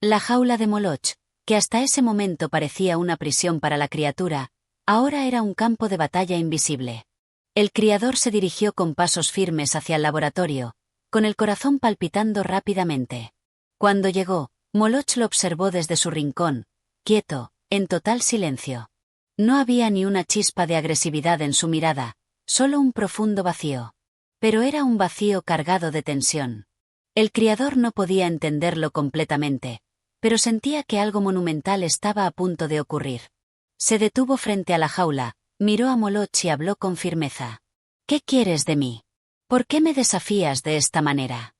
La jaula de Moloch, que hasta ese momento parecía una prisión para la criatura, ahora era un campo de batalla invisible. El criador se dirigió con pasos firmes hacia el laboratorio, con el corazón palpitando rápidamente. Cuando llegó, Moloch lo observó desde su rincón, quieto, en total silencio. No había ni una chispa de agresividad en su mirada, solo un profundo vacío. Pero era un vacío cargado de tensión. El criador no podía entenderlo completamente, pero sentía que algo monumental estaba a punto de ocurrir. Se detuvo frente a la jaula, miró a Moloch y habló con firmeza. ¿Qué quieres de mí? ¿Por qué me desafías de esta manera?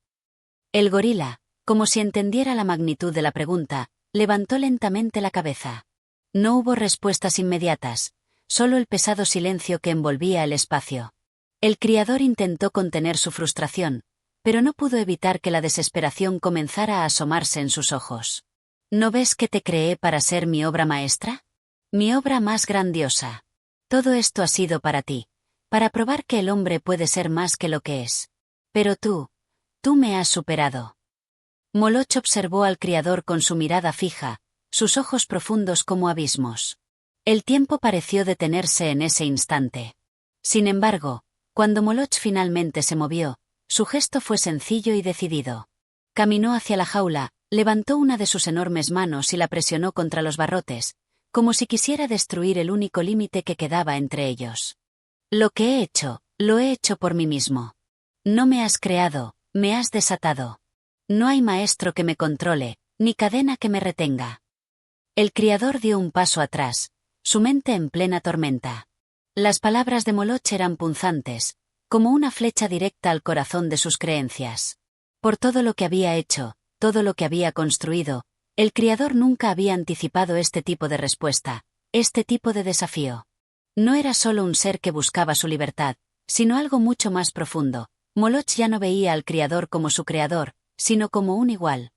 El gorila, como si entendiera la magnitud de la pregunta, levantó lentamente la cabeza. No hubo respuestas inmediatas, solo el pesado silencio que envolvía el espacio. El criador intentó contener su frustración, pero no pudo evitar que la desesperación comenzara a asomarse en sus ojos. ¿No ves que te creé para ser mi obra maestra? Mi obra más grandiosa. Todo esto ha sido para ti, para probar que el hombre puede ser más que lo que es. Pero tú me has superado. Moloch observó al criador con su mirada fija, sus ojos profundos como abismos. El tiempo pareció detenerse en ese instante. Sin embargo, cuando Moloch finalmente se movió, su gesto fue sencillo y decidido. Caminó hacia la jaula, levantó una de sus enormes manos y la presionó contra los barrotes, como si quisiera destruir el único límite que quedaba entre ellos. Lo que he hecho, lo he hecho por mí mismo. No me has creado, me has desatado. No hay maestro que me controle, ni cadena que me retenga. El criador dio un paso atrás, su mente en plena tormenta. Las palabras de Moloch eran punzantes, como una flecha directa al corazón de sus creencias. Por todo lo que había hecho, todo lo que había construido, el criador nunca había anticipado este tipo de respuesta, este tipo de desafío. No era solo un ser que buscaba su libertad, sino algo mucho más profundo. Moloch ya no veía al criador como su creador, sino como un igual.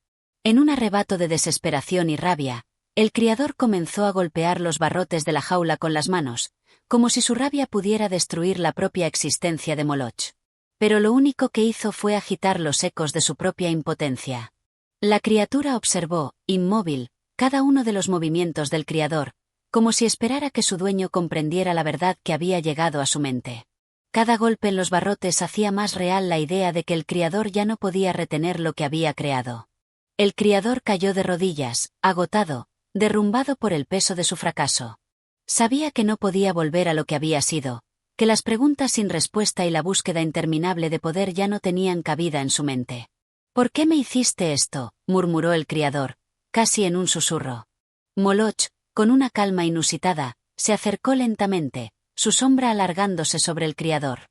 En un arrebato de desesperación y rabia, el criador comenzó a golpear los barrotes de la jaula con las manos, como si su rabia pudiera destruir la propia existencia de Moloch. Pero lo único que hizo fue agitar los ecos de su propia impotencia. La criatura observó, inmóvil, cada uno de los movimientos del criador, como si esperara que su dueño comprendiera la verdad que había llegado a su mente. Cada golpe en los barrotes hacía más real la idea de que el criador ya no podía retener lo que había creado. El criador cayó de rodillas, agotado, derrumbado por el peso de su fracaso. Sabía que no podía volver a lo que había sido, que las preguntas sin respuesta y la búsqueda interminable de poder ya no tenían cabida en su mente. «¿Por qué me hiciste esto?», murmuró el criador, casi en un susurro. Moloch, con una calma inusitada, se acercó lentamente, su sombra alargándose sobre el criador.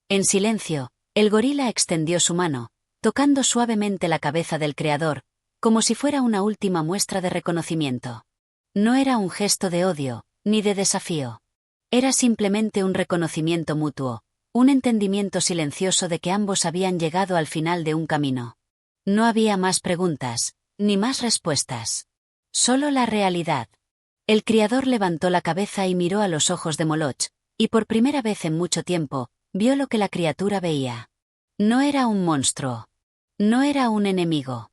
En silencio, el gorila extendió su mano, tocando suavemente la cabeza del criador, como si fuera una última muestra de reconocimiento. No era un gesto de odio, ni de desafío. Era simplemente un reconocimiento mutuo, un entendimiento silencioso de que ambos habían llegado al final de un camino. No había más preguntas, ni más respuestas. Solo la realidad. El criador levantó la cabeza y miró a los ojos de Moloch, y por primera vez en mucho tiempo, vio lo que la criatura veía. No era un monstruo. No era un enemigo.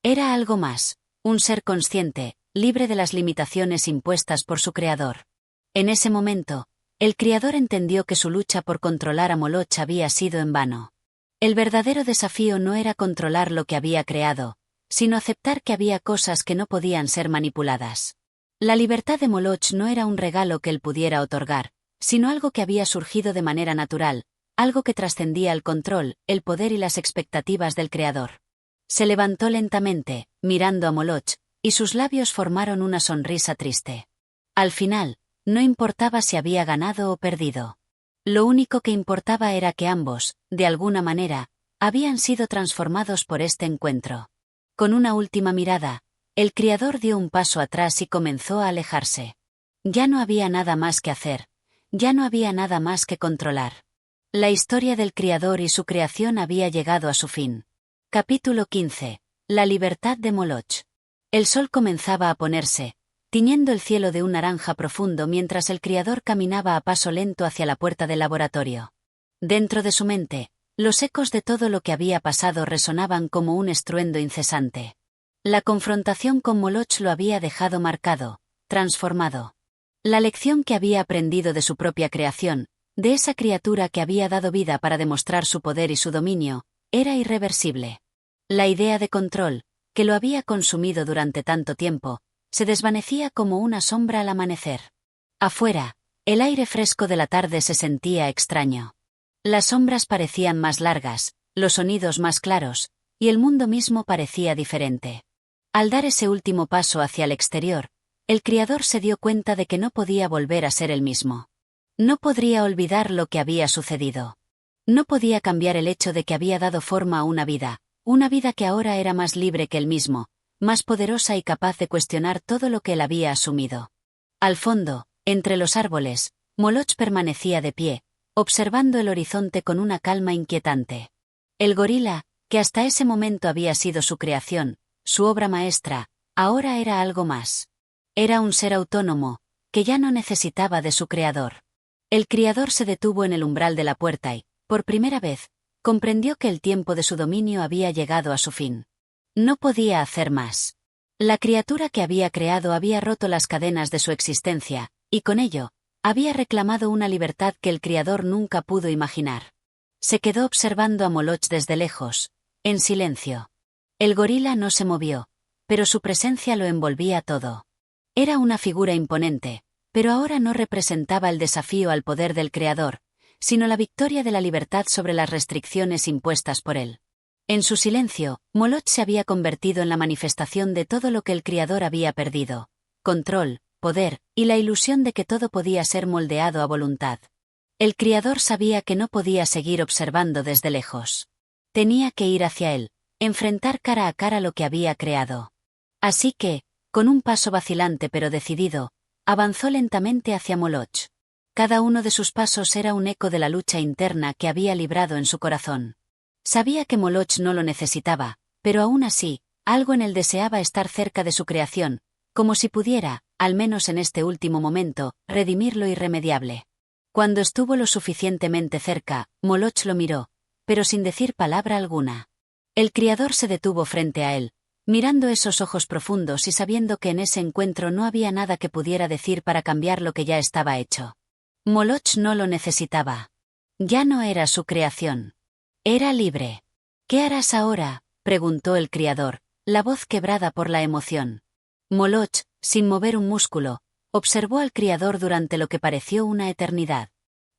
Era algo más, un ser consciente, libre de las limitaciones impuestas por su creador. En ese momento, el criador entendió que su lucha por controlar a Moloch había sido en vano. El verdadero desafío no era controlar lo que había creado, sino aceptar que había cosas que no podían ser manipuladas. La libertad de Moloch no era un regalo que él pudiera otorgar, sino algo que había surgido de manera natural, algo que trascendía el control, el poder y las expectativas del creador. Se levantó lentamente, mirando a Moloch, y sus labios formaron una sonrisa triste. Al final, no importaba si había ganado o perdido. Lo único que importaba era que ambos, de alguna manera, habían sido transformados por este encuentro. Con una última mirada, el criador dio un paso atrás y comenzó a alejarse. Ya no había nada más que hacer, ya no había nada más que controlar. La historia del criador y su creación había llegado a su fin. Capítulo 15. La libertad de Moloch. El sol comenzaba a ponerse, tiñendo el cielo de un naranja profundo mientras el criador caminaba a paso lento hacia la puerta del laboratorio. Dentro de su mente, los ecos de todo lo que había pasado resonaban como un estruendo incesante. La confrontación con Moloch lo había dejado marcado, transformado. La lección que había aprendido de su propia creación, de esa criatura que había dado vida para demostrar su poder y su dominio, era irreversible. La idea de control, que lo había consumido durante tanto tiempo, se desvanecía como una sombra al amanecer. Afuera, el aire fresco de la tarde se sentía extraño. Las sombras parecían más largas, los sonidos más claros, y el mundo mismo parecía diferente. Al dar ese último paso hacia el exterior, el criador se dio cuenta de que no podía volver a ser el mismo. No podría olvidar lo que había sucedido. No podía cambiar el hecho de que había dado forma a una vida que ahora era más libre que él mismo, más poderosa y capaz de cuestionar todo lo que él había asumido. Al fondo, entre los árboles, Moloch permanecía de pie, observando el horizonte con una calma inquietante. El gorila, que hasta ese momento había sido su creación, su obra maestra, ahora era algo más. Era un ser autónomo, que ya no necesitaba de su creador. El criador se detuvo en el umbral de la puerta y, por primera vez, comprendió que el tiempo de su dominio había llegado a su fin. No podía hacer más. La criatura que había creado había roto las cadenas de su existencia, y con ello, había reclamado una libertad que el criador nunca pudo imaginar. Se quedó observando a Moloch desde lejos, en silencio. El gorila no se movió, pero su presencia lo envolvía todo. Era una figura imponente, pero ahora no representaba el desafío al poder del creador, sino la victoria de la libertad sobre las restricciones impuestas por él. En su silencio, Moloch se había convertido en la manifestación de todo lo que el criador había perdido: control, poder, y la ilusión de que todo podía ser moldeado a voluntad. El criador sabía que no podía seguir observando desde lejos. Tenía que ir hacia él, enfrentar cara a cara lo que había creado. Así que, con un paso vacilante pero decidido, avanzó lentamente hacia Moloch. Cada uno de sus pasos era un eco de la lucha interna que había librado en su corazón. Sabía que Moloch no lo necesitaba, pero aún así, algo en él deseaba estar cerca de su creación, como si pudiera, al menos en este último momento, redimir lo irremediable. Cuando estuvo lo suficientemente cerca, Moloch lo miró, pero sin decir palabra alguna. El criador se detuvo frente a él, mirando esos ojos profundos y sabiendo que en ese encuentro no había nada que pudiera decir para cambiar lo que ya estaba hecho. Moloch no lo necesitaba. Ya no era su creación. Era libre. «¿Qué harás ahora?», preguntó el criador, la voz quebrada por la emoción. Moloch, sin mover un músculo, observó al criador durante lo que pareció una eternidad.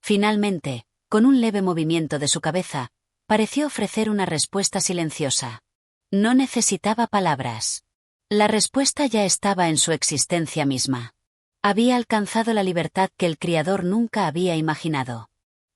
Finalmente, con un leve movimiento de su cabeza, pareció ofrecer una respuesta silenciosa. No necesitaba palabras. La respuesta ya estaba en su existencia misma. Había alcanzado la libertad que el Criador nunca había imaginado.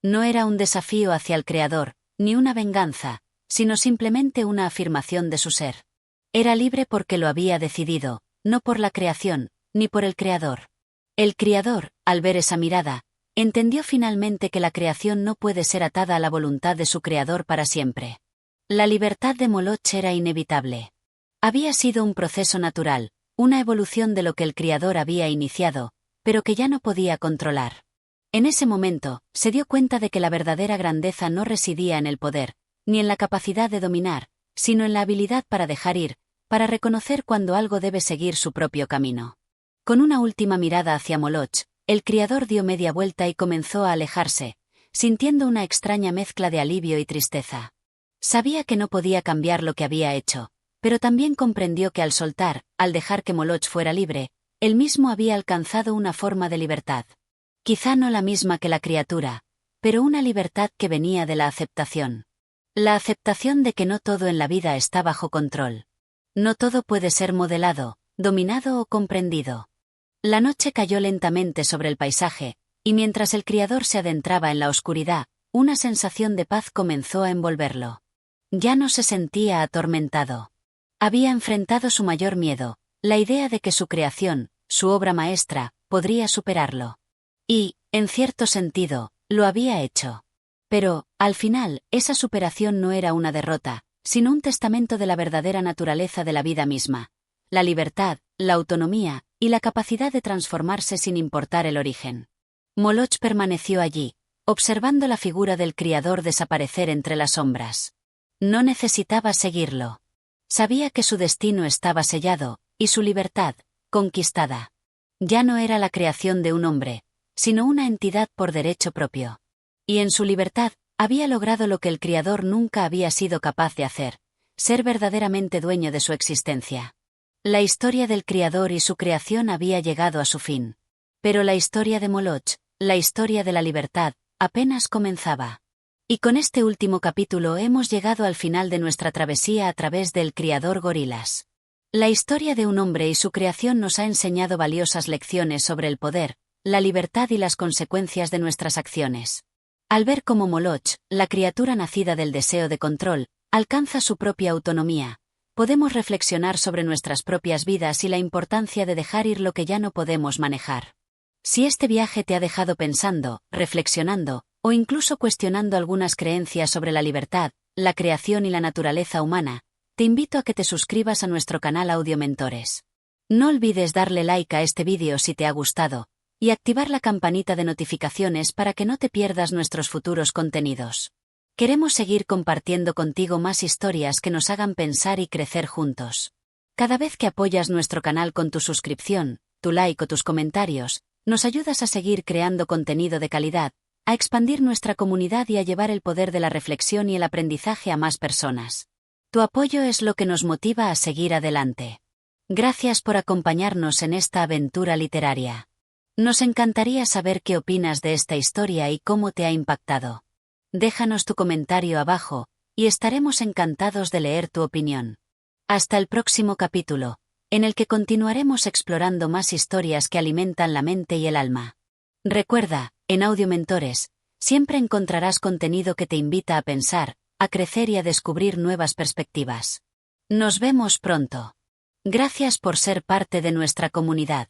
No era un desafío hacia el Creador, ni una venganza, sino simplemente una afirmación de su ser. Era libre porque lo había decidido, no por la creación, ni por el Creador. El Criador, al ver esa mirada, entendió finalmente que la creación no puede ser atada a la voluntad de su Creador para siempre. La libertad de Moloch era inevitable. Había sido un proceso natural, una evolución de lo que el Criador había iniciado, pero que ya no podía controlar. En ese momento, se dio cuenta de que la verdadera grandeza no residía en el poder, ni en la capacidad de dominar, sino en la habilidad para dejar ir, para reconocer cuando algo debe seguir su propio camino. Con una última mirada hacia Moloch, el Criador dio media vuelta y comenzó a alejarse, sintiendo una extraña mezcla de alivio y tristeza. Sabía que no podía cambiar lo que había hecho, pero también comprendió que al soltar, al dejar que Moloch fuera libre, él mismo había alcanzado una forma de libertad. Quizá no la misma que la criatura, pero una libertad que venía de la aceptación. La aceptación de que no todo en la vida está bajo control. No todo puede ser modelado, dominado o comprendido. La noche cayó lentamente sobre el paisaje, y mientras el Criador se adentraba en la oscuridad, una sensación de paz comenzó a envolverlo. Ya no se sentía atormentado. Había enfrentado su mayor miedo, la idea de que su creación, su obra maestra, podría superarlo. Y, en cierto sentido, lo había hecho. Pero, al final, esa superación no era una derrota, sino un testamento de la verdadera naturaleza de la vida misma. La libertad, la autonomía, y la capacidad de transformarse sin importar el origen. Moloch permaneció allí, observando la figura del Criador desaparecer entre las sombras. No necesitaba seguirlo. Sabía que su destino estaba sellado, y su libertad, conquistada. Ya no era la creación de un hombre, sino una entidad por derecho propio. Y en su libertad, había logrado lo que el Criador nunca había sido capaz de hacer, ser verdaderamente dueño de su existencia. La historia del Criador y su creación había llegado a su fin. Pero la historia de Moloch, la historia de la libertad, apenas comenzaba. Y con este último capítulo hemos llegado al final de nuestra travesía a través del Criador Gorilas. La historia de un hombre y su creación nos ha enseñado valiosas lecciones sobre el poder, la libertad y las consecuencias de nuestras acciones. Al ver cómo Moloch, la criatura nacida del deseo de control, alcanza su propia autonomía, podemos reflexionar sobre nuestras propias vidas y la importancia de dejar ir lo que ya no podemos manejar. Si este viaje te ha dejado pensando, reflexionando, o incluso cuestionando algunas creencias sobre la libertad, la creación y la naturaleza humana, te invito a que te suscribas a nuestro canal Audiomentores. No olvides darle like a este vídeo si te ha gustado, y activar la campanita de notificaciones para que no te pierdas nuestros futuros contenidos. Queremos seguir compartiendo contigo más historias que nos hagan pensar y crecer juntos. Cada vez que apoyas nuestro canal con tu suscripción, tu like o tus comentarios, nos ayudas a seguir creando contenido de calidad, a expandir nuestra comunidad y a llevar el poder de la reflexión y el aprendizaje a más personas. Tu apoyo es lo que nos motiva a seguir adelante. Gracias por acompañarnos en esta aventura literaria. Nos encantaría saber qué opinas de esta historia y cómo te ha impactado. Déjanos tu comentario abajo, y estaremos encantados de leer tu opinión. Hasta el próximo capítulo, en el que continuaremos explorando más historias que alimentan la mente y el alma. Recuerda, en Audiomentores, siempre encontrarás contenido que te invita a pensar, a crecer y a descubrir nuevas perspectivas. Nos vemos pronto. Gracias por ser parte de nuestra comunidad.